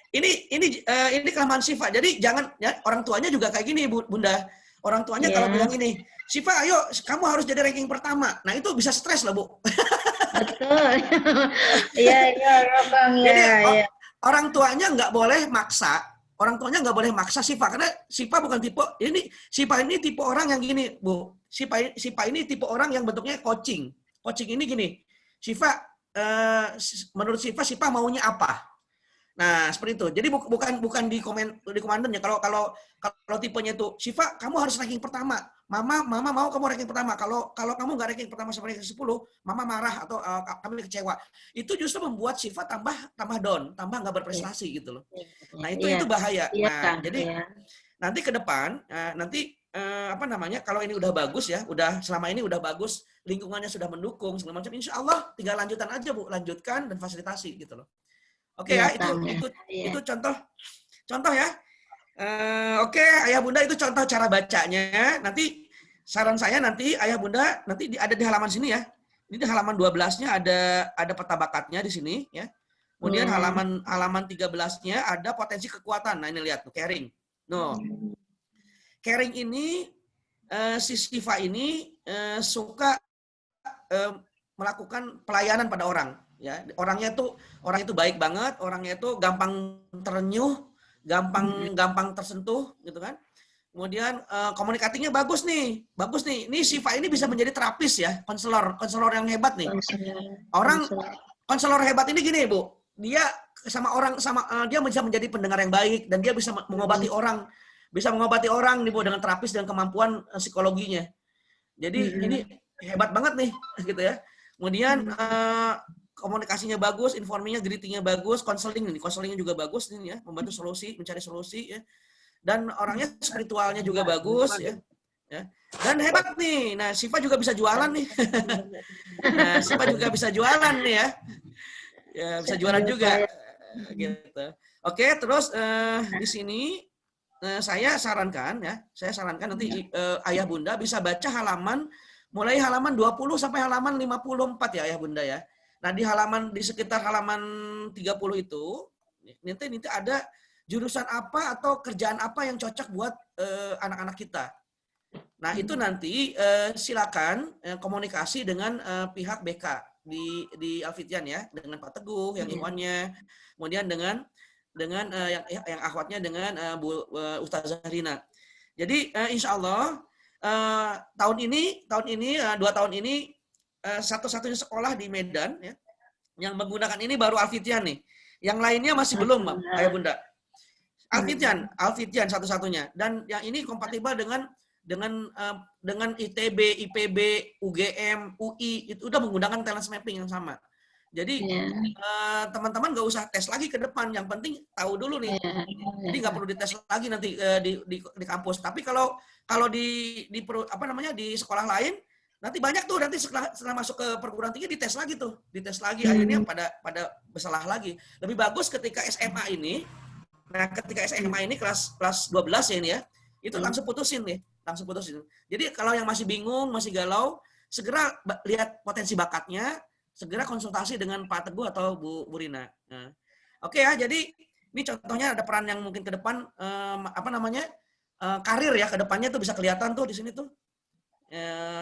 ini kelemahan Siva. Jadi jangan ya, orang tuanya juga kayak gini, Bunda. Orang tuanya kalau bilang gini, Siva, ayo kamu harus jadi ranking pertama. Nah, itu bisa stres lah, Bu. Betul. Iya, Kang. Jadi orang tuanya nggak boleh maksa. Orang tuanya nggak boleh maksa Siva karena Siva bukan tipe Siva ini tipe orang yang gini, Bu. Siva ini tipe orang yang bentuknya coaching. Coaching ini gini, Siva menurut Siva maunya apa? Nah, seperti itu. Jadi bukan di komandannya. Kalau tipenya itu, Siva, kamu harus ranking pertama. Mama mau kamu ranking pertama. Kalau kamu nggak ranking pertama sampai ranking 10, Mama marah atau kami kecewa. Itu justru membuat Siva tambah down, tambah nggak berprestasi gitu loh. Nah, itu bahaya. Nah, jadi nanti ke depan kalau ini udah bagus ya, selama ini udah bagus, lingkungannya sudah mendukung segala macam, insya Allah tinggal lanjutan aja, Bu, lanjutkan dan fasilitasi gitu loh. Oke ya, itu contoh ya. Oke, Ayah Bunda, itu contoh cara bacanya. Nanti saran saya nanti Ayah Bunda nanti ada di halaman sini ya. Ini di halaman 12-nya ada peta bakatnya di sini ya. Kemudian halaman 13-nya ada potensi kekuatan. Nah, ini lihat tuh, caring. Caring ini si Siva ini suka melakukan pelayanan pada orang. Ya, orang itu baik banget, orangnya itu gampang terenyuh, gampang tersentuh, gitu kan. Kemudian komunikatifnya bagus nih. Ini Siva ini bisa menjadi terapis ya, konselor yang hebat nih. Konselor hebat ini gini, Bu. Dia dia bisa menjadi pendengar yang baik dan dia bisa mengobati orang. Bisa mengobati orang nih, Bu, dengan terapis dan kemampuan psikologinya. Jadi ini hebat banget nih, gitu ya. Kemudian komunikasinya bagus, informnya, greetingnya bagus, konselingnya juga bagus nih ya, membantu mencari solusi ya. Dan orangnya spiritualnya juga bagus ya. Ya. Dan hebat nih. Nah, Siva juga bisa jualan nih. Nah, Siva juga bisa jualan nih ya. Ya, bisa jualan juga. Gitu. Oke, terus di sini saya sarankan nanti ayah bunda bisa baca halaman mulai halaman 20 sampai halaman 54 ya ayah bunda ya. Nah, di sekitar halaman 30 itu nanti ada jurusan apa atau kerjaan apa yang cocok buat anak-anak kita. Nah, itu nanti silakan komunikasi dengan pihak BK di Alfitian ya, dengan Pak Teguh yang ikhwannya, kemudian dengan yang akhwatnya dengan Ustazah Rina. Jadi insya Allah tahun ini 2 tahun ini satu-satunya sekolah di Medan ya yang menggunakan ini baru Alfitian nih. Yang lainnya masih belum, Ayah Bunda. Alfitian satu-satunya. Dan yang ini kompatibel dengan ITB, IPB, UGM, UI itu udah menggunakan talent mapping yang sama. Jadi teman-teman nggak usah tes lagi ke depan, yang penting tahu dulu nih. Jadi nggak perlu dites lagi nanti di kampus. Tapi kalau di sekolah lain nanti banyak tuh nanti setelah masuk ke perguruan tinggi dites lagi akhirnya pada bersalah lagi. Lebih bagus ketika SMA ini. Nah, ketika SMA ini kelas 12 ya ini ya, itu langsung putusin. Jadi kalau yang masih bingung, masih galau, segera lihat potensi bakatnya, segera konsultasi dengan Pak Teguh atau Bu Rina. Nah, oke ya, jadi ini contohnya ada peran yang mungkin ke depan karir ya, ke depannya tuh bisa kelihatan tuh di sini tuh.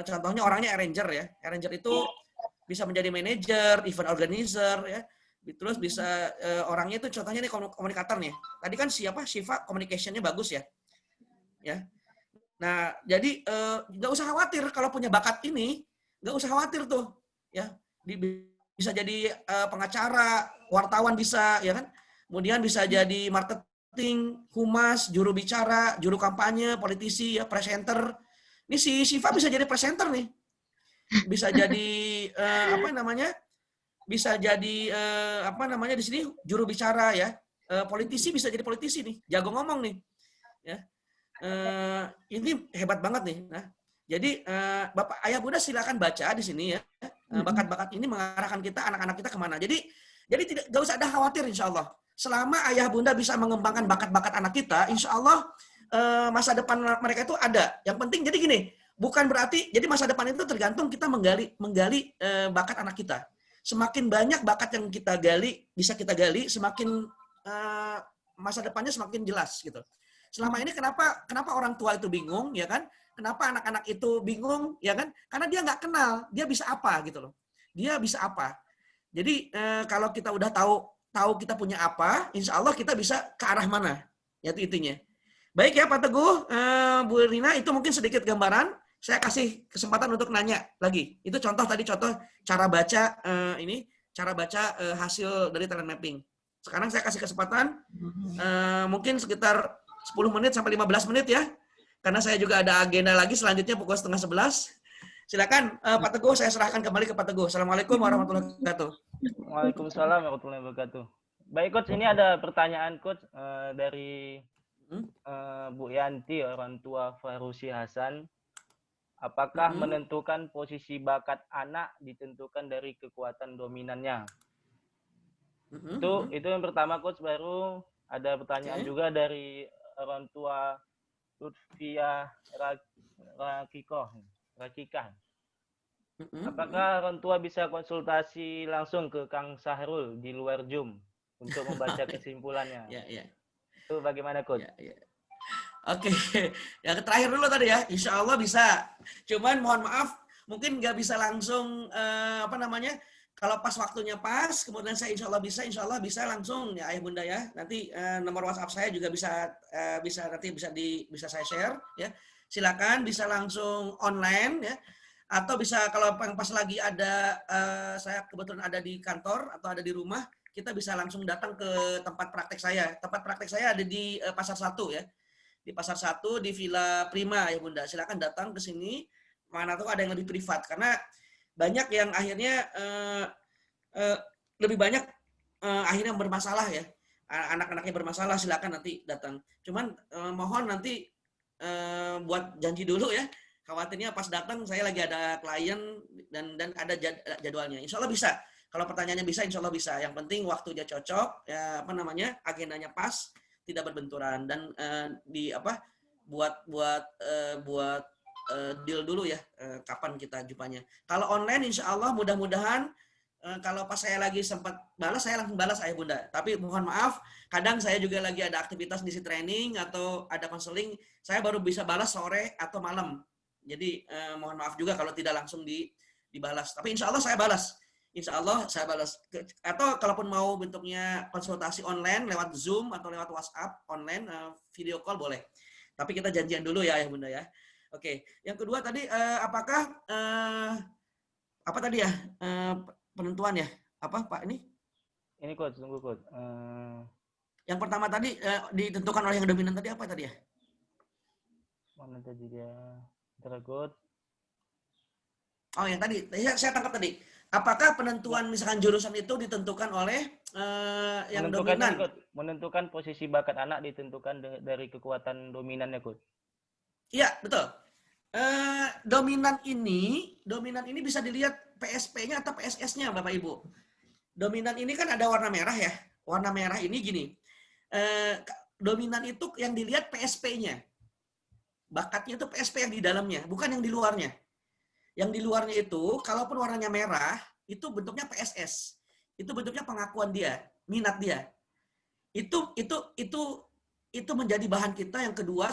Contohnya orangnya arranger ya. Arranger itu bisa menjadi manajer, event organizer ya. Terus bisa orangnya itu contohnya nih komunikator nih. Tadi kan Siva communication-nya bagus ya. Ya. Nah, jadi nggak usah khawatir kalau punya bakat ini, nggak usah khawatir tuh, ya. Bisa jadi pengacara, wartawan bisa, ya kan. Kemudian bisa jadi marketing, humas, juru bicara, juru kampanye, politisi, ya, presenter. Ini si Siva bisa jadi presenter nih, bisa jadi bisa jadi di sini juru bicara ya, politisi bisa jadi politisi nih, jago ngomong nih, ya. Ini hebat banget nih. Nah, jadi Bapak Ayah Bunda silakan baca di sini ya. Bakat-bakat ini mengarahkan kita, anak-anak kita kemana. Jadi tidak usah ada khawatir insya Allah. Selama Ayah Bunda bisa mengembangkan bakat-bakat anak kita, insya Allah masa depan mereka itu ada. Yang penting jadi gini, bukan berarti jadi masa depan itu tergantung kita menggali bakat anak kita. Semakin banyak bakat yang kita gali, bisa kita gali, semakin masa depannya semakin jelas gitu. Selama ini kenapa orang tua itu bingung, ya kan? Kenapa anak-anak itu bingung, ya kan? Karena dia nggak kenal, dia bisa apa gitu loh. Dia bisa apa. Jadi kalau kita udah tahu kita punya apa, insya Allah kita bisa ke arah mana. Itu intinya. Baik ya Pak Teguh, Bu Rina, itu mungkin sedikit gambaran. Saya kasih kesempatan untuk nanya lagi. Itu contoh cara baca hasil dari talent mapping. Sekarang saya kasih kesempatan mungkin sekitar 10 menit sampai 15 menit ya. Karena saya juga ada agenda lagi selanjutnya pukul 10:30. Silakan Pak Teguh, saya serahkan kembali ke Pak Teguh. Assalamualaikum warahmatullahi wabarakatuh. Waalaikumsalam warahmatullahi wabarakatuh. Baik Coach, ini ada pertanyaan Coach dari Bu Yanti, orang tua Farusi Hasan. Apakah menentukan posisi bakat anak ditentukan dari kekuatan dominannya? Itu yang pertama Coach. Baru ada pertanyaan juga dari orang tua Lutfia Rakikah. Apakah orang tua bisa konsultasi langsung ke Kang Sahrul di luar Zoom untuk membaca kesimpulannya? Itu bagaimana Coach? Oke, yang terakhir dulu tadi ya, insya Allah bisa. Cuman mohon maaf, mungkin nggak bisa langsung kalau pas waktunya pas, kemudian saya insya Allah bisa langsung ya Ayah Bunda ya. Nanti nomor WhatsApp saya juga bisa saya share ya. Silakan bisa langsung online ya, atau bisa kalau pas lagi ada saya kebetulan ada di kantor atau ada di rumah, kita bisa langsung datang ke tempat praktek saya. Tempat praktek saya ada di Pasar 1 ya. Di Pasar 1 di Villa Prima ya Bunda. Silakan datang ke sini. Mana tuh ada yang lebih privat karena banyak yang akhirnya lebih banyak akhirnya bermasalah ya. Anak-anaknya bermasalah, silakan nanti datang. Cuman mohon nanti buat janji dulu ya. Khawatirnya pas datang saya lagi ada klien dan ada jadwalnya. Insya Allah bisa. Kalau pertanyaannya bisa, insya Allah bisa. Yang penting waktunya cocok, ya, agendanya pas, tidak berbenturan dan buat deal dulu ya, kapan kita jumpanya. Kalau online, insya Allah mudah-mudahan kalau pas saya lagi sempat balas, saya langsung balas ayah bunda. Tapi mohon maaf, kadang saya juga lagi ada aktivitas di training atau ada konseling, saya baru bisa balas sore atau malam. Jadi mohon maaf juga kalau tidak langsung dibalas. Tapi insya Allah saya balas. Insya Allah saya balas. Atau kalaupun mau bentuknya konsultasi online lewat Zoom atau lewat WhatsApp online, video call boleh. Tapi kita janjian dulu ya bunda ya. Oke. Yang kedua tadi apakah apa tadi ya penentuan ya? Apa Pak ini? Ini coach, tunggu coach. Yang pertama tadi ditentukan oleh yang dominan tadi apa tadi ya? Mana tadi dia? Coach. Oh yang tadi, saya tangkap tadi. Apakah penentuan misalkan jurusan itu ditentukan oleh yang dominan? Menentukan posisi bakat anak ditentukan dari kekuatan dominannya, coach. Iya, betul. Dominan ini bisa dilihat PSP-nya atau PSS-nya, Bapak Ibu. Dominan ini kan ada warna merah ya. Warna merah ini gini. Dominan itu yang dilihat PSP-nya. Bakatnya itu PSP yang di dalamnya, bukan yang di luarnya. Yang di luarnya itu, kalaupun warnanya merah, itu bentuknya PSS. Itu bentuknya pengakuan dia, minat dia. Itu menjadi bahan kita yang kedua,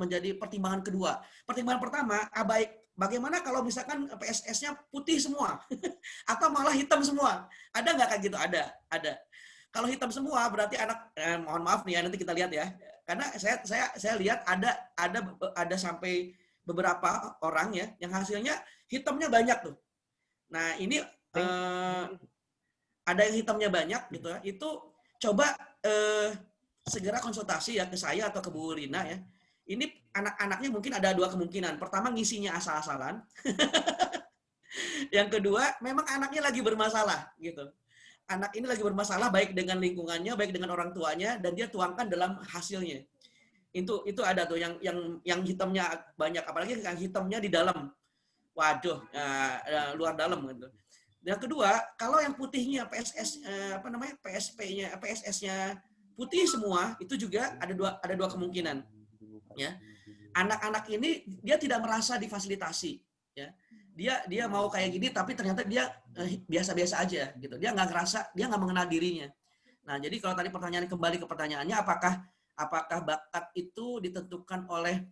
menjadi pertimbangan kedua. Pertimbangan pertama, bagaimana kalau misalkan PSS-nya putih semua atau malah hitam semua? Ada nggak kayak gitu? Ada. Kalau hitam semua berarti anak, mohon maaf nih ya, nanti kita lihat ya. Karena saya lihat ada sampai beberapa orang ya yang hasilnya hitamnya banyak tuh. Nah ini ada yang hitamnya banyak gitu ya. Itu coba segera konsultasi ya ke saya atau ke Bu Rina ya. Ini anak-anaknya mungkin ada dua kemungkinan. Pertama ngisinya asal-asalan. Yang kedua memang anaknya lagi bermasalah gitu. Anak ini lagi bermasalah baik dengan lingkungannya, baik dengan orang tuanya, dan dia tuangkan dalam hasilnya. Itu ada tuh yang hitamnya banyak, apalagi yang hitamnya di dalam. Waduh, luar dalam gitu. Yang kedua, kalau yang putihnya PSP-nya, PSS-nya putih semua, itu juga ada dua kemungkinan. Ya. Anak-anak ini dia tidak merasa difasilitasi, ya. Dia mau kayak gini tapi ternyata dia biasa-biasa aja gitu. Dia nggak ngerasa, dia nggak mengenal dirinya. Nah, jadi kalau tadi kembali ke pertanyaannya, apakah bakat itu ditentukan oleh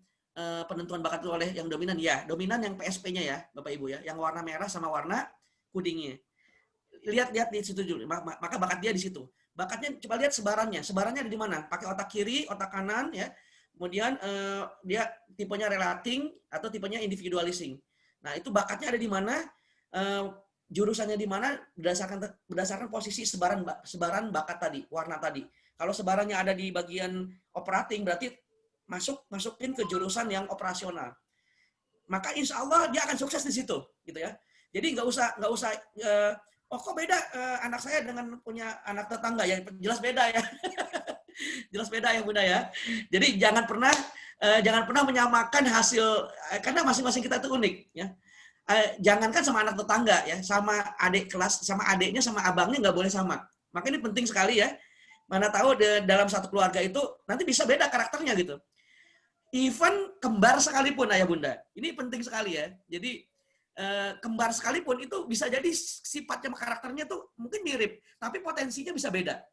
penentuan bakat itu oleh yang dominan? Ya, dominan yang PSP-nya ya, Bapak Ibu ya, yang warna merah sama warna kuningnya. Lihat di situ dulu, maka bakat dia di situ. Bakatnya coba lihat sebarannya. Sebarannya ada di mana? Pakai otak kiri, otak kanan ya. Kemudian dia tipenya relating atau tipenya individualizing. Nah, itu bakatnya ada di mana, jurusannya di mana berdasarkan posisi sebaran bakat tadi, warna tadi. Kalau sebarannya ada di bagian operating, berarti masukin ke jurusan yang operasional. Maka insya Allah dia akan sukses di situ, gitu ya. Jadi nggak usah kok beda anak saya dengan punya anak tetangga ya, jelas beda ya. Jelas beda ya Bunda ya. Jadi jangan pernah menyamakan hasil, karena masing-masing kita itu unik ya. Jangankan sama anak tetangga ya, sama adik kelas, sama adiknya, sama abangnya nggak boleh sama. Maka ini penting sekali ya. Mana tahu dalam satu keluarga itu nanti bisa beda karakternya gitu. Even kembar sekalipun ayah bunda, ini penting sekali ya. Jadi kembar sekalipun itu bisa jadi sifatnya karakternya tuh mungkin mirip, tapi potensinya bisa beda.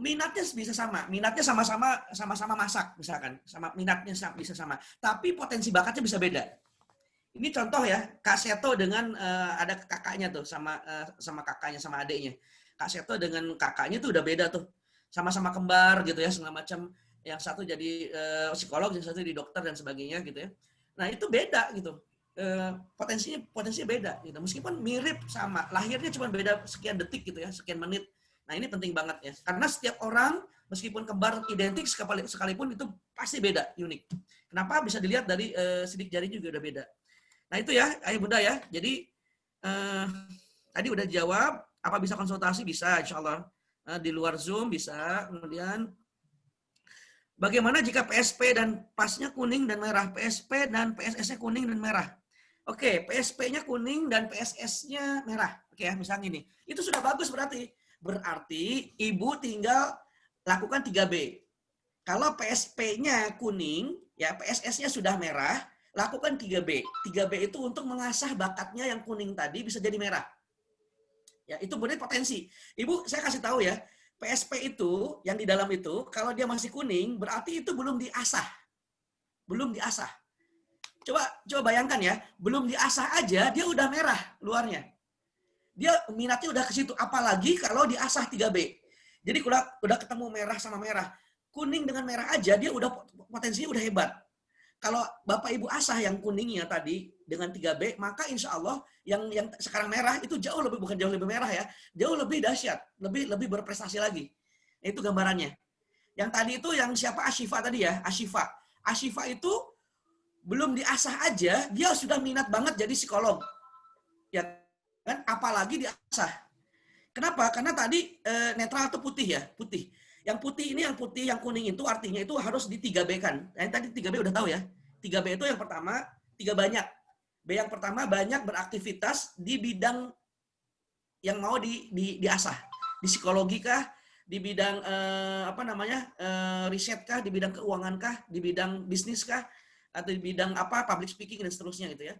Minatnya bisa sama, minatnya sama-sama masak misalkan, minatnya bisa sama, tapi potensi bakatnya bisa beda. Ini contoh ya, Kak Seto dengan ada kakaknya tuh sama kakaknya sama adiknya. Kak Seto dengan kakaknya tuh udah beda tuh, sama-sama kembar gitu ya, segala macam. Yang satu jadi psikolog, yang satu jadi dokter dan sebagainya gitu ya. Nah itu beda gitu, potensinya beda gitu. Meskipun mirip sama, lahirnya cuma beda sekian detik gitu ya, sekian menit. Nah ini penting banget ya, karena setiap orang meskipun kembar identik sekalipun itu pasti beda, unik. Kenapa? Bisa dilihat dari sidik jari juga udah beda. Nah itu ya, ayah bunda ya. Jadi tadi udah dijawab, apa bisa konsultasi? Bisa, insya Allah. Di luar Zoom bisa, kemudian Bagaimana jika PSP dan pasnya kuning dan merah, PSP dan PSS-nya kuning dan merah? Oke, PSP-nya kuning dan PSS-nya merah. Oke ya, misalnya ini. Itu sudah bagus berarti. Berarti ibu tinggal lakukan 3B. Kalau PSP-nya kuning, ya PSS-nya sudah merah, lakukan 3B. 3B itu untuk mengasah bakatnya yang kuning tadi bisa jadi merah. Ya, itu benar potensi. Ibu, saya kasih tahu ya, PSP itu yang di dalam itu kalau dia masih kuning berarti itu belum diasah. Belum diasah. Coba bayangkan ya, belum diasah aja dia udah merah luarnya. Dia minatnya udah ke situ, apalagi kalau diasah 3B. Jadi udah ketemu merah sama merah. Kuning dengan merah aja dia udah potensinya udah hebat. Kalau Bapak Ibu asah yang kuningnya tadi dengan 3B, maka insya Allah yang sekarang merah itu bukan jauh lebih merah ya, jauh lebih dahsyat, lebih berprestasi lagi. Itu gambarannya. Yang tadi itu yang siapa Ashifa tadi ya, Ashifa. Ashifa itu belum diasah aja, dia sudah minat banget jadi psikolog. Ya kan? Apalagi diasah. Kenapa? Karena tadi netral itu putih ya, putih. Yang putih ini, yang kuning itu artinya itu harus di 3B kan. Yang tadi 3B udah tahu ya. 3B itu yang pertama, 3 banyak. B yang pertama banyak beraktivitas di bidang yang mau diasah. Di psikologi kah? Di bidang riset kah? Di bidang keuangan kah? Di bidang bisnis kah? Atau di bidang public speaking dan seterusnya gitu ya.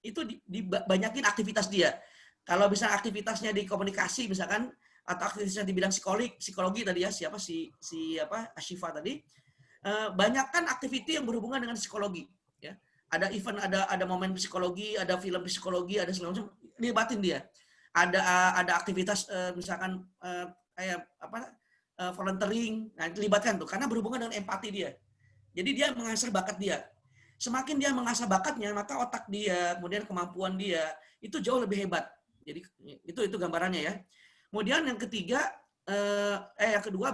Itu dibanyakin aktivitas dia. Kalau bisa aktivitasnya di komunikasi misalkan atau aktivitasnya di bidang psikologi tadi ya, Ashifa tadi, banyakkan aktiviti yang berhubungan dengan psikologi ya. Ada event, ada momen psikologi, ada film psikologi, ada segala macam, dilibatin dia. Ada aktivitas misalkan volunteering, nah dilibatkan tuh karena berhubungan dengan empati dia. Jadi dia mengasah bakat dia. Semakin dia mengasah bakatnya, maka otak dia, kemudian kemampuan dia itu jauh lebih hebat. Jadi itu gambarannya ya. Kemudian yang ketiga, yang kedua,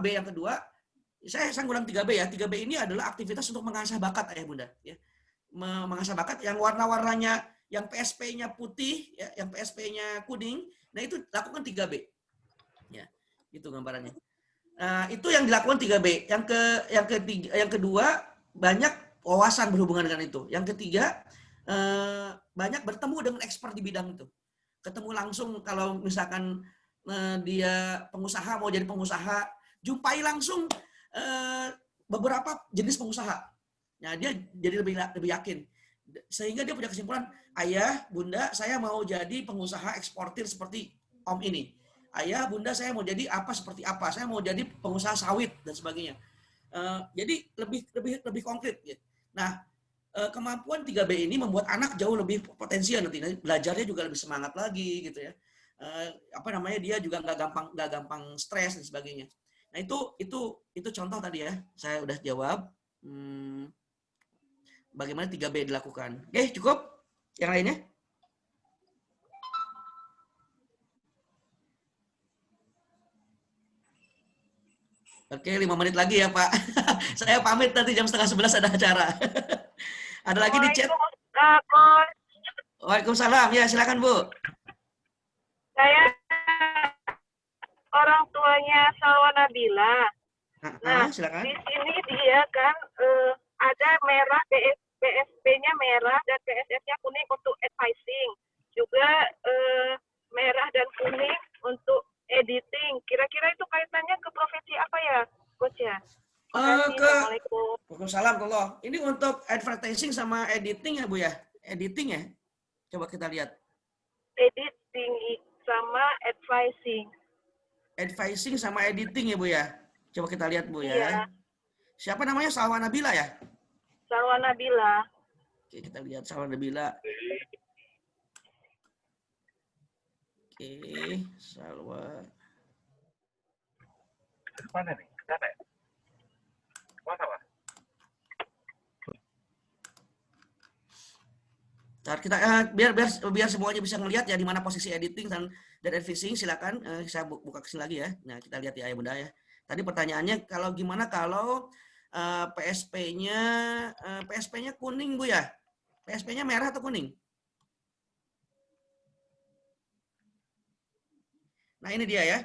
saya ngulang 3B ya. 3B ini adalah aktivitas untuk mengasah bakat ayah bunda. Ya. Mengasah bakat yang warna-warnanya, yang PSP-nya putih, ya, yang PSP-nya kuning, nah itu lakukan 3B. Ya, itu gambarannya. Itu yang dilakukan 3B. Yang kedua, banyak wawasan berhubungan dengan itu. Yang ketiga, banyak bertemu dengan expert di bidang itu. Ketemu langsung kalau misalkan dia pengusaha, mau jadi pengusaha, jumpai langsung beberapa jenis pengusaha. Nah, dia jadi lebih yakin. Sehingga dia punya kesimpulan, ayah, bunda, saya mau jadi pengusaha eksportir seperti om ini. Ayah, bunda, saya mau jadi apa seperti apa. Saya mau jadi pengusaha sawit dan sebagainya. Jadi lebih konkret. Ya. Nah, kemampuan 3B ini membuat anak jauh lebih potensial nanti. Belajarnya juga lebih semangat lagi gitu ya. Dia juga nggak gampang stres dan sebagainya. Nah, itu contoh tadi ya. Saya udah jawab. Bagaimana 3B dilakukan. Oke, cukup? Yang lainnya? Oke, 5 menit lagi ya, Pak. Saya pamit nanti jam 10:30 ada acara. Ada lagi di chat? Waalaikumsalam. Ya, silakan, Bu. Saya orang tuanya Salwa Nabila. Nah, silakan. di sini dia kan ada merah, PSP-nya merah dan PSS-nya kuning untuk advising. Juga merah dan kuning untuk editing. Kira-kira itu kaitannya ke profesi apa ya, Coach ya? Assalamualaikum. Waalaikumsalam. Ini untuk advertising sama editing ya, Bu ya? Editing ya? Coba kita lihat. Editing sama advising. Advising sama editing ya, Bu ya? Coba kita lihat, Bu ya. Iya. Siapa namanya? Salwa Nabila ya? Salwa Nabila. Oke, kita lihat Salwa Nabila. Oke, Salwa. Mana nih? Mana? Mana, Pak? Kita biar semuanya bisa ngelihat ya di mana posisi editing dan advising, silakan saya buka ke sini lagi ya. Nah, kita lihat ya bunda ya. Tadi pertanyaannya gimana kalau PSP-nya kuning Bu ya? PSP-nya merah atau kuning? Nah, ini dia ya.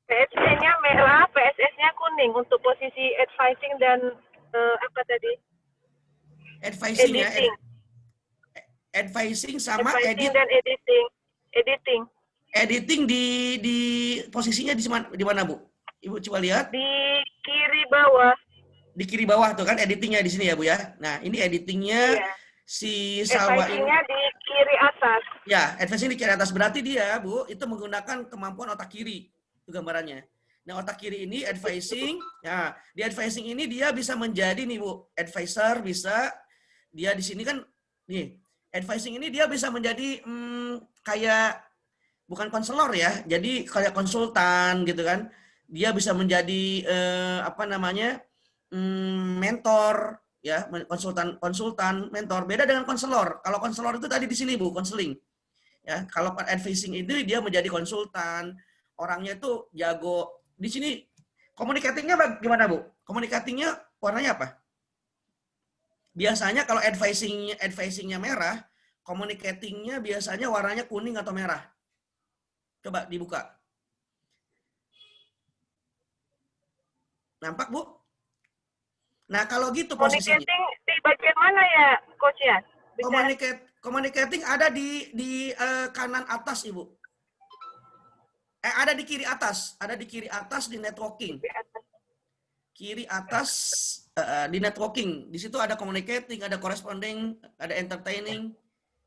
PSP-nya merah, PSS-nya kuning untuk posisi advising dan apa tadi? Advising ya, Editing. advising sama Advising dan editing. Editing. editing di posisinya di mana Bu? Ibu coba lihat. Di kiri bawah. Di kiri bawah tuh kan editingnya di sini ya Bu ya. Nah ini editingnya Iya. si Salwa ini. Advising-nya di kiri atas. Ya, advising di kiri atas berarti dia Bu itu menggunakan kemampuan otak kiri itu gambarannya. Nah otak kiri ini advising. Nah di advising ini dia bisa menjadi nih Bu advisor bisa dia di sini kan nih advising ini dia bisa menjadi kayak bukan konselor ya, jadi kayak konsultan gitu kan. Dia bisa menjadi apa namanya mentor ya, konsultan mentor. Beda dengan konselor. Kalau konselor itu tadi di sini Bu, konseling. Ya, kalau advising itu dia menjadi konsultan. Orangnya itu jago. Di sini communicating-nya gimana Bu? Communicating-nya warnanya apa? Biasanya kalau advising-nya merah, communicating-nya biasanya warnanya kuning atau merah. Coba dibuka. Nampak, Bu? Nah, kalau gitu posisinya. Communicating di bagian mana ya, Coach ya? Communicating ada di kanan atas, Ibu. Ada di kiri atas. Ada di kiri atas di networking. Kiri atas di networking. Di situ ada communicating, ada corresponding, ada entertaining.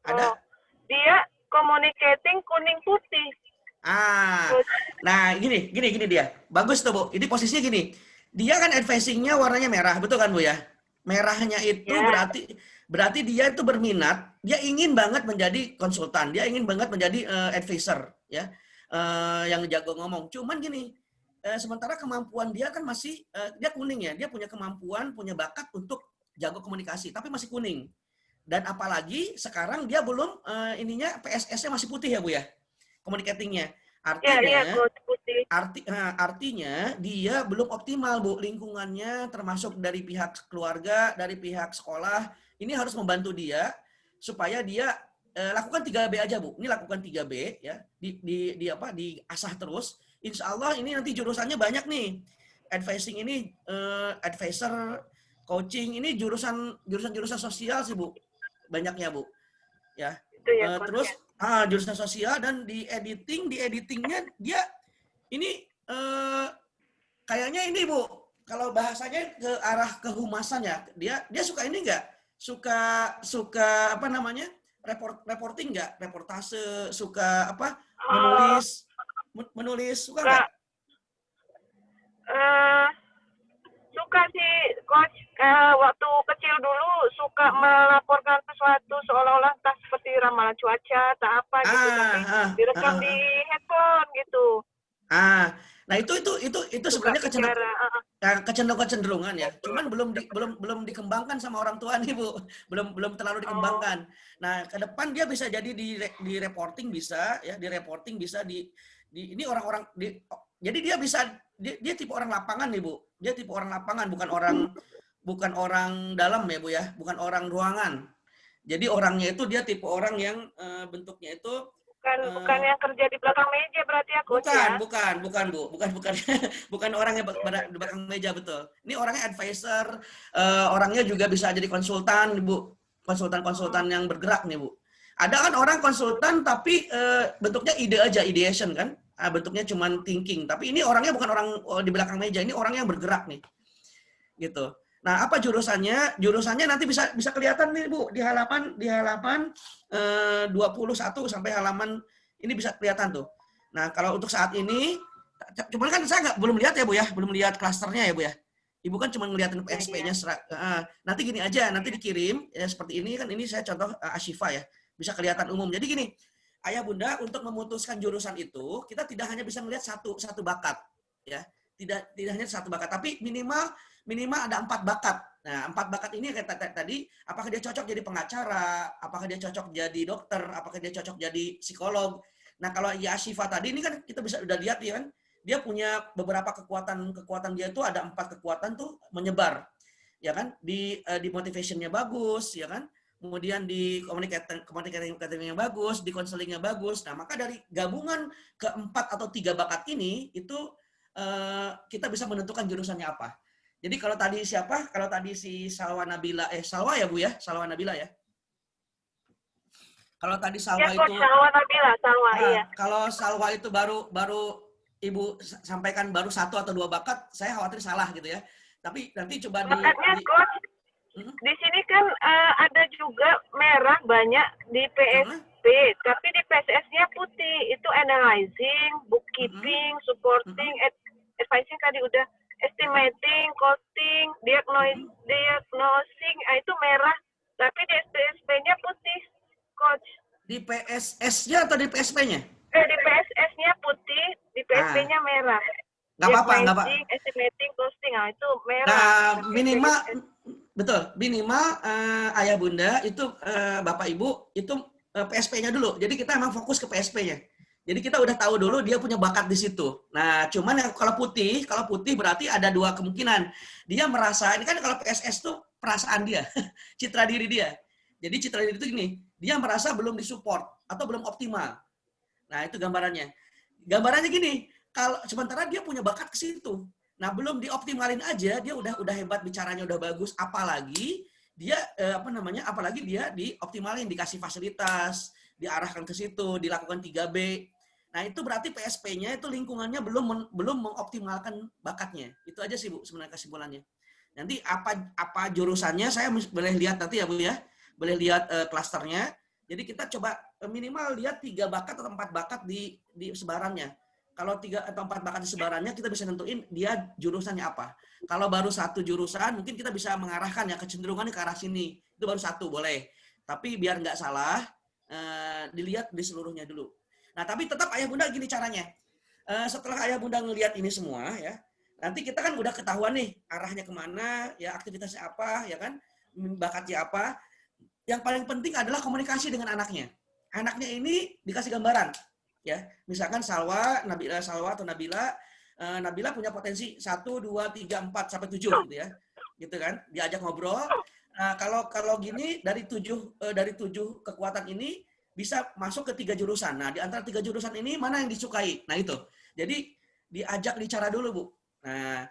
Ada? Dia communicating kuning putih. Nah gini dia. Bagus tuh Bu. Ini posisinya gini. Dia kan advising-nya warnanya merah, betul kan Bu ya? Merahnya itu berarti dia itu berminat, dia ingin banget menjadi konsultan, dia ingin banget menjadi advisor, ya, yang jago ngomong. Cuman gini, sementara kemampuan dia kan masih dia kuning ya, dia punya kemampuan, punya bakat untuk jago komunikasi, tapi masih kuning. Dan apalagi sekarang dia belum ininya PSS-nya masih putih ya Bu ya, communicating-nya. Artinya dia belum optimal Bu, lingkungannya termasuk dari pihak keluarga, dari pihak sekolah, ini harus membantu dia supaya dia lakukan 3B aja Bu. Ini lakukan 3B ya, diasah terus. Insya Allah ini nanti jurusannya banyak nih. Advising ini advisor, coaching ini jurusan sosial sih Bu, banyaknya Bu. Ya. Terus jurusan sosial dan di editingnya dia ini kayaknya ini Bu, kalau bahasanya ke arah kehumasan ya, dia suka ini enggak? Suka apa namanya? Reporting enggak? Reportase, suka apa? Menulis suka enggak? Suka sih Coach, waktu kecil dulu suka melaporkan sesuatu seolah-olah entah seperti ramalan cuaca atau apa gitu, tapi direkam di handphone gitu. Nah itu sebenarnya kecenderungan ya. Cuman belum dikembangkan sama orang tua nih Bu, belum terlalu dikembangkan. Nah ke depan dia bisa jadi di reporting bisa ya, di reporting bisa di ini orang-orang jadi dia tipe orang lapangan nih Bu. Dia tipe orang lapangan, bukan orang dalam ya Bu ya, bukan orang ruangan. Jadi orangnya itu dia tipe orang yang bentuknya itu bukan yang kerja di belakang meja berarti ya Coach ya? Bukan Bu, bukan orang yang di belakang meja, betul. Ini orangnya advisor, orangnya juga bisa jadi konsultan Bu, konsultan yang bergerak nih Bu. Ada kan orang konsultan tapi bentuknya ide aja, ideation kan? Bentuknya cuman thinking, tapi ini orangnya bukan orang di belakang meja, ini orang yang bergerak nih, gitu. Nah, apa jurusannya? Jurusannya nanti bisa kelihatan nih Bu di halaman 21 sampai halaman ini bisa kelihatan tuh. Nah, kalau untuk saat ini, cuman kan saya belum lihat ya Bu ya, belum lihat klasternya ya Bu ya. Ibu kan cuma ngeliatin PSP-nya. Nanti gini aja, nanti dikirim ya seperti ini kan, ini saya contoh Ashifa ya, bisa kelihatan umum. Jadi gini. Ayah Bunda, untuk memutuskan jurusan itu kita tidak hanya bisa melihat satu bakat, ya, tidak hanya satu bakat, tapi minimal ada 4 bakat. Nah 4 bakat ini kayak tadi, apakah dia cocok jadi pengacara, apakah dia cocok jadi dokter, apakah dia cocok jadi psikolog. Nah kalau ya Ashifa tadi ini kan kita bisa udah lihat ya kan, dia punya beberapa kekuatan dia itu ada 4 kekuatan tuh menyebar, ya kan, di motivationnya bagus, ya kan. Kemudian di communicating-nya bagus, di counselingnya bagus. Nah, maka dari gabungan ke 4 atau 3 bakat ini, itu kita bisa menentukan jurusannya apa. Jadi kalau tadi siapa? Kalau tadi si Salwa Nabila, Salwa ya Bu ya? Salwa Nabila ya? Kalau tadi Salwa Ya, Coach, itu, Salwa Nabila, Salwa, iya. kalau Salwa itu baru Ibu sampaikan baru 1 atau 2 bakat, saya khawatir salah gitu ya. Tapi nanti coba Bakatnya, Coach, di sini kan ada juga merah banyak di PSP, tapi di PSS-nya putih. Itu analyzing, bookkeeping, supporting, advising tadi udah, estimating, costing, diagnosing, itu merah. Tapi di PSP-nya putih, Coach. Di PSS-nya atau di PSP-nya? Di PSS-nya putih, di PSP-nya merah. Nggak apa-apa, nggak apa. Estimating, costing, itu merah. Nah, minimal, betul, minimal ayah bunda itu bapak ibu itu PSP-nya dulu. Jadi kita emang fokus ke PSP-nya. Jadi kita udah tahu dulu dia punya bakat di situ. Nah, cuman yang kalau putih berarti ada 2 kemungkinan. Dia merasa, ini kan kalau PSS tuh perasaan dia, citra diri dia. Jadi citra diri itu gini, dia merasa belum disupport atau belum optimal. Nah, itu gambarannya. Gambarannya gini, kalau sementara dia punya bakat ke situ. Nah, belum dioptimalin aja, dia udah hebat, bicaranya udah bagus, apalagi dia apalagi dia dioptimalin, dikasih fasilitas, diarahkan ke situ, dilakukan 3B. Nah, itu berarti PSP-nya itu lingkungannya belum mengoptimalkan bakatnya. Itu aja sih Bu sebenarnya kesimpulannya. Nanti apa jurusannya saya boleh lihat nanti ya Bu ya. Boleh lihat klasternya. Jadi kita coba minimal lihat 3 bakat atau 4 bakat di sebarannya. Kalau 3 atau 4 bakat di sebarannya, kita bisa nentuin dia jurusannya apa. Kalau baru 1 jurusan, mungkin kita bisa mengarahkan ya kecenderungannya ke arah sini. Itu baru 1 boleh. Tapi biar nggak salah, dilihat di seluruhnya dulu. Nah, tapi tetap ayah bunda gini caranya. Setelah ayah bunda ngelihat ini semua, ya, nanti kita kan udah ketahuan nih arahnya kemana, ya aktivitasnya apa, ya kan, bakatnya apa. Yang paling penting adalah komunikasi dengan anaknya. Anaknya ini dikasih gambaran, ya. Misalkan Salwa atau Nabila punya potensi 1, 2, 3, 4 sampai 7 gitu ya. Gitu kan? Diajak ngobrol. Nah, kalau gini dari 7 kekuatan ini bisa masuk ke 3 jurusan. Nah, di antara 3 jurusan ini mana yang disukai? Nah, itu. Jadi diajak bicara dulu, Bu. Nah,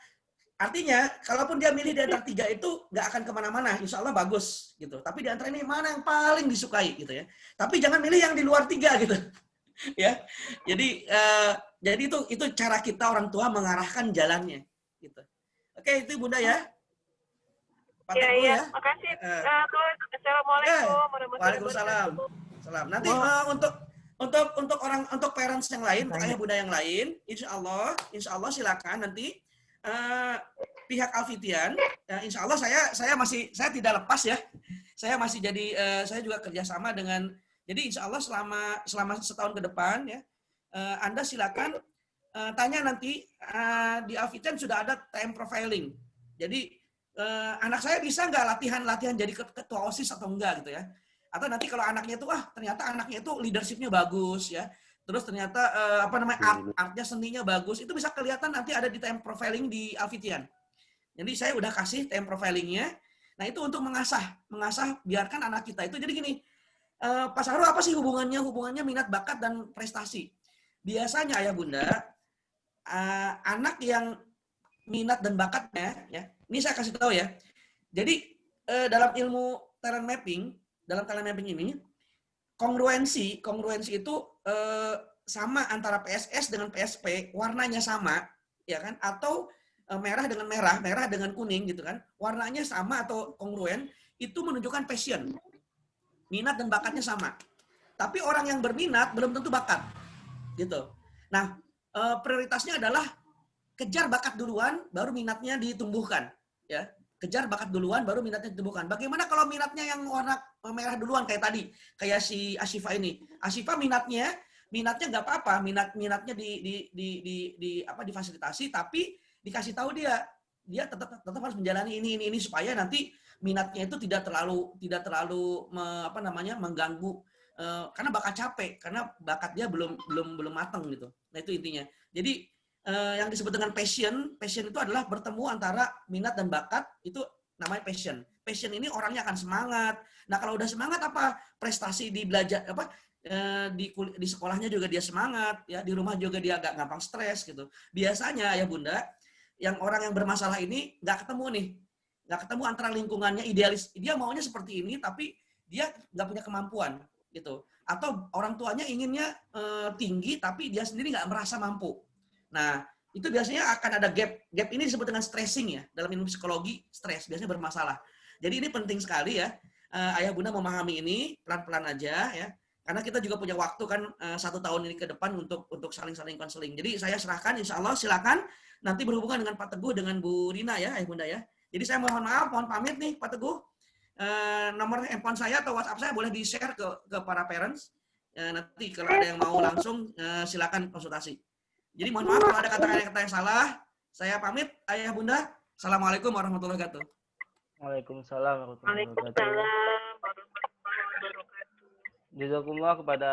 artinya, kalaupun dia milih di antara 3 itu, nggak akan kemana-mana. Insya Allah bagus. Gitu. Tapi di antara ini, mana yang paling disukai? Gitu ya. Tapi jangan milih yang di luar 3 gitu. Ya. Jadi itu cara kita orang tua mengarahkan jalannya. Gitu. Oke, itu Bunda ya. Iya. Makasih, Coach. Assalamualaikum warahmatullahi wabarakatuh. Salam. Nanti untuk parents yang lain, untuk ayah bunda yang lain, insya Allah silakan nanti pihak Alfitian, insya Allah saya tidak lepas ya, saya masih saya juga kerjasama dengan, jadi insya Allah selama setahun ke depan ya, Anda silakan tanya nanti di Alfitian sudah ada time profiling, jadi anak saya bisa nggak latihan jadi ketua OSIS atau enggak gitu ya. Atau nanti kalau anaknya itu ternyata anaknya itu leadership-nya bagus ya. Terus ternyata artnya seninya bagus, itu bisa kelihatan nanti ada di time profiling di Alfitian. Jadi saya udah kasih time profilingnya. Nah, itu untuk mengasah biarkan anak kita itu. Jadi gini, Pak Sahrul, apa sih hubungannya minat bakat dan prestasi? Biasanya ayah bunda, anak yang minat dan bakatnya ya, ini saya kasih tahu ya. Jadi dalam ilmu talent mapping ini kongruensi itu sama antara PSS dengan PSP, warnanya sama ya kan, atau merah dengan kuning gitu kan, warnanya sama atau kongruen, itu menunjukkan passion, minat dan bakatnya sama. Tapi orang yang berminat belum tentu bakat gitu. Nah, prioritasnya adalah kejar bakat duluan baru minatnya ditumbuhkan ya. Kejar bakat duluan, baru minatnya ditumbuhkan. Bagaimana kalau minatnya yang warna merah duluan kayak tadi, kayak si Ashifa ini. Ashifa minatnya nggak apa-apa, minatnya difasilitasi, tapi dikasih tahu dia tetap harus menjalani ini supaya nanti minatnya itu tidak terlalu mengganggu, karena bakal capek, karena bakat dia belum matang gitu. Nah, itu intinya. Jadi yang disebut dengan passion itu adalah bertemu antara minat dan bakat, itu namanya passion. Passion ini orangnya akan semangat. Nah, kalau udah semangat prestasi di belajar di sekolahnya juga dia semangat, ya di rumah juga dia agak gampang stres gitu. Biasanya ya Bunda, yang orang yang bermasalah ini nggak ketemu antara lingkungannya idealis, dia maunya seperti ini tapi dia nggak punya kemampuan gitu. Atau orang tuanya inginnya tinggi tapi dia sendiri nggak merasa mampu. Nah itu biasanya akan ada gap ini disebut dengan stressing ya, dalam ilmu psikologi. Stres biasanya bermasalah. Jadi ini penting sekali ya, ayah bunda memahami ini pelan-pelan aja ya, karena kita juga punya waktu kan 1 tahun ini ke depan untuk saling-saling konseling. Jadi saya serahkan, insya Allah silakan nanti berhubungan dengan Pak Teguh, dengan Bu Rina ya, ayah bunda ya. Jadi saya mohon maaf, mohon pamit nih Pak Teguh. Nomor handphone saya atau WhatsApp saya boleh di-share ke para parents. Nanti kalau ada yang mau langsung silakan konsultasi. Jadi mohon maaf kalau ada kata-kata yang salah. Saya pamit, ayah bunda. Assalamualaikum warahmatullahi wabarakatuh. Waalaikumsalam warahmatullahi wabarakatuh. Waalaikumsalam warahmatullahi wabarakatuh. Jazakumullah kepada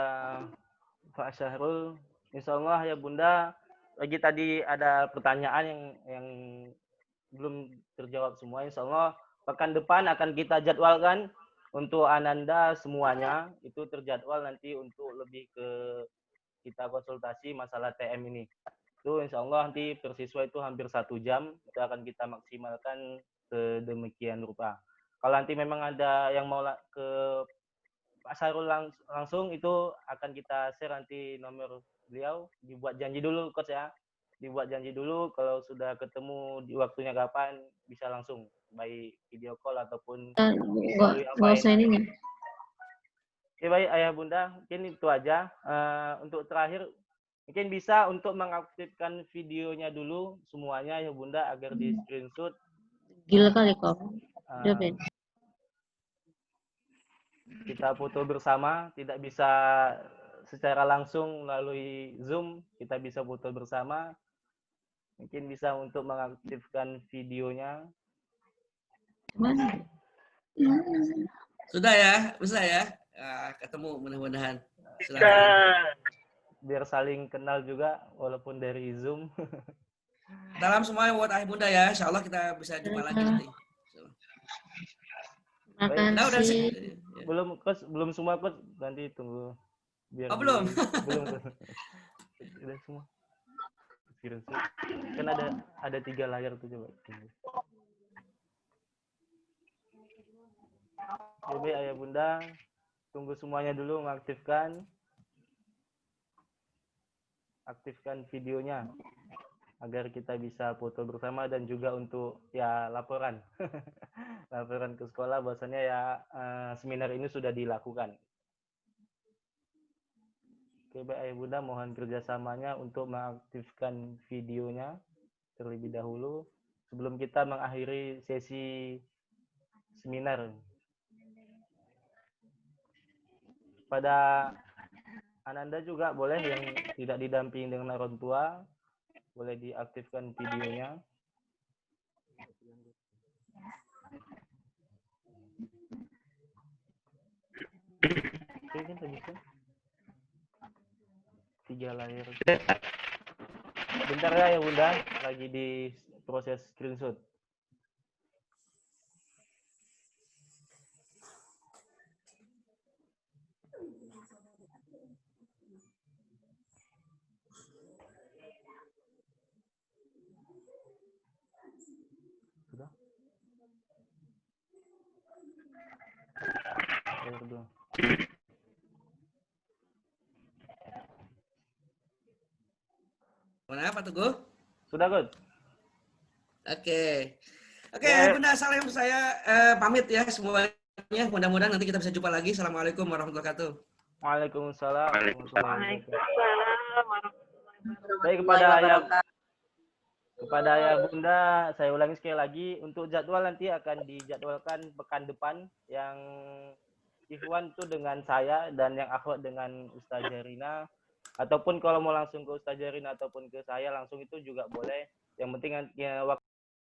Pak Syahrul. Insya Allah ya Bunda, lagi tadi ada pertanyaan yang belum terjawab semua. Insya Allah pekan depan akan kita jadwalkan untuk Ananda semuanya. Itu terjadwal nanti untuk lebih ke kita konsultasi masalah TM ini. Itu insya Allah nanti per siswa itu hampir 1 jam. Itu akan kita maksimalkan sedemikian rupa. Kalau nanti memang ada yang mau ke Pak Sarul langsung, itu akan kita share nanti nomor beliau. Dibuat janji dulu Coach ya. Dibuat janji dulu, kalau sudah ketemu di waktunya kapan bisa langsung baik video call ataupun Nggak usah ini. Oke, baik ayah bunda, mungkin itu aja. Untuk terakhir mungkin bisa untuk mengaktifkan videonya dulu semuanya ya bunda agar di screenshot. Gila kali kok. Kita foto bersama, tidak bisa secara langsung melalui Zoom, kita bisa foto bersama. Mungkin bisa untuk mengaktifkan videonya. Sudah ya, bisa ya. Ketemu mudah-mudahan. Silakan. Biar saling kenal juga walaupun dari Zoom. Dalam semuanya buat ayah bunda ya. Insya Allah kita bisa jumpa lagi nanti. Makasih. Belum semua Coach, nanti tunggu. Biar belum. Belum. Udah semua. Kan ada 3 layar tuh coba. Oke, ayah bunda, tunggu semuanya dulu mengaktifkan. Aktifkan videonya agar kita bisa foto bersama dan juga untuk ya laporan. Laporan ke sekolah bahwasanya ya seminar ini sudah dilakukan. Oke, baik ayah bunda, mohon kerjasamanya untuk mengaktifkan videonya terlebih dahulu sebelum kita mengakhiri sesi seminar. Pada Ananda juga boleh yang tidak didampingi dengan orang tua, boleh diaktifkan videonya. Oke, kan tadi kan 3 layar. Bentar ya bunda, lagi di proses screenshot. Sudah? Layar 2. Mana Pak Teguh? Sudah, Coach? Oke, ya. Bunda, salam saya pamit ya semuanya. Mudah-mudahan nanti kita bisa jumpa lagi. Assalamualaikum warahmatullahi wabarakatuh. Waalaikumsalam. Waalaikumsalam warahmatullahi Baik, kepada ayah bunda, saya ulangi sekali lagi, untuk jadwal nanti akan dijadwalkan pekan depan, yang Ikhwan itu dengan saya dan yang akhwat dengan Ustazah Rina. Ataupun kalau mau langsung ke Ustazah Rina ataupun ke saya langsung itu juga boleh. Yang penting waktu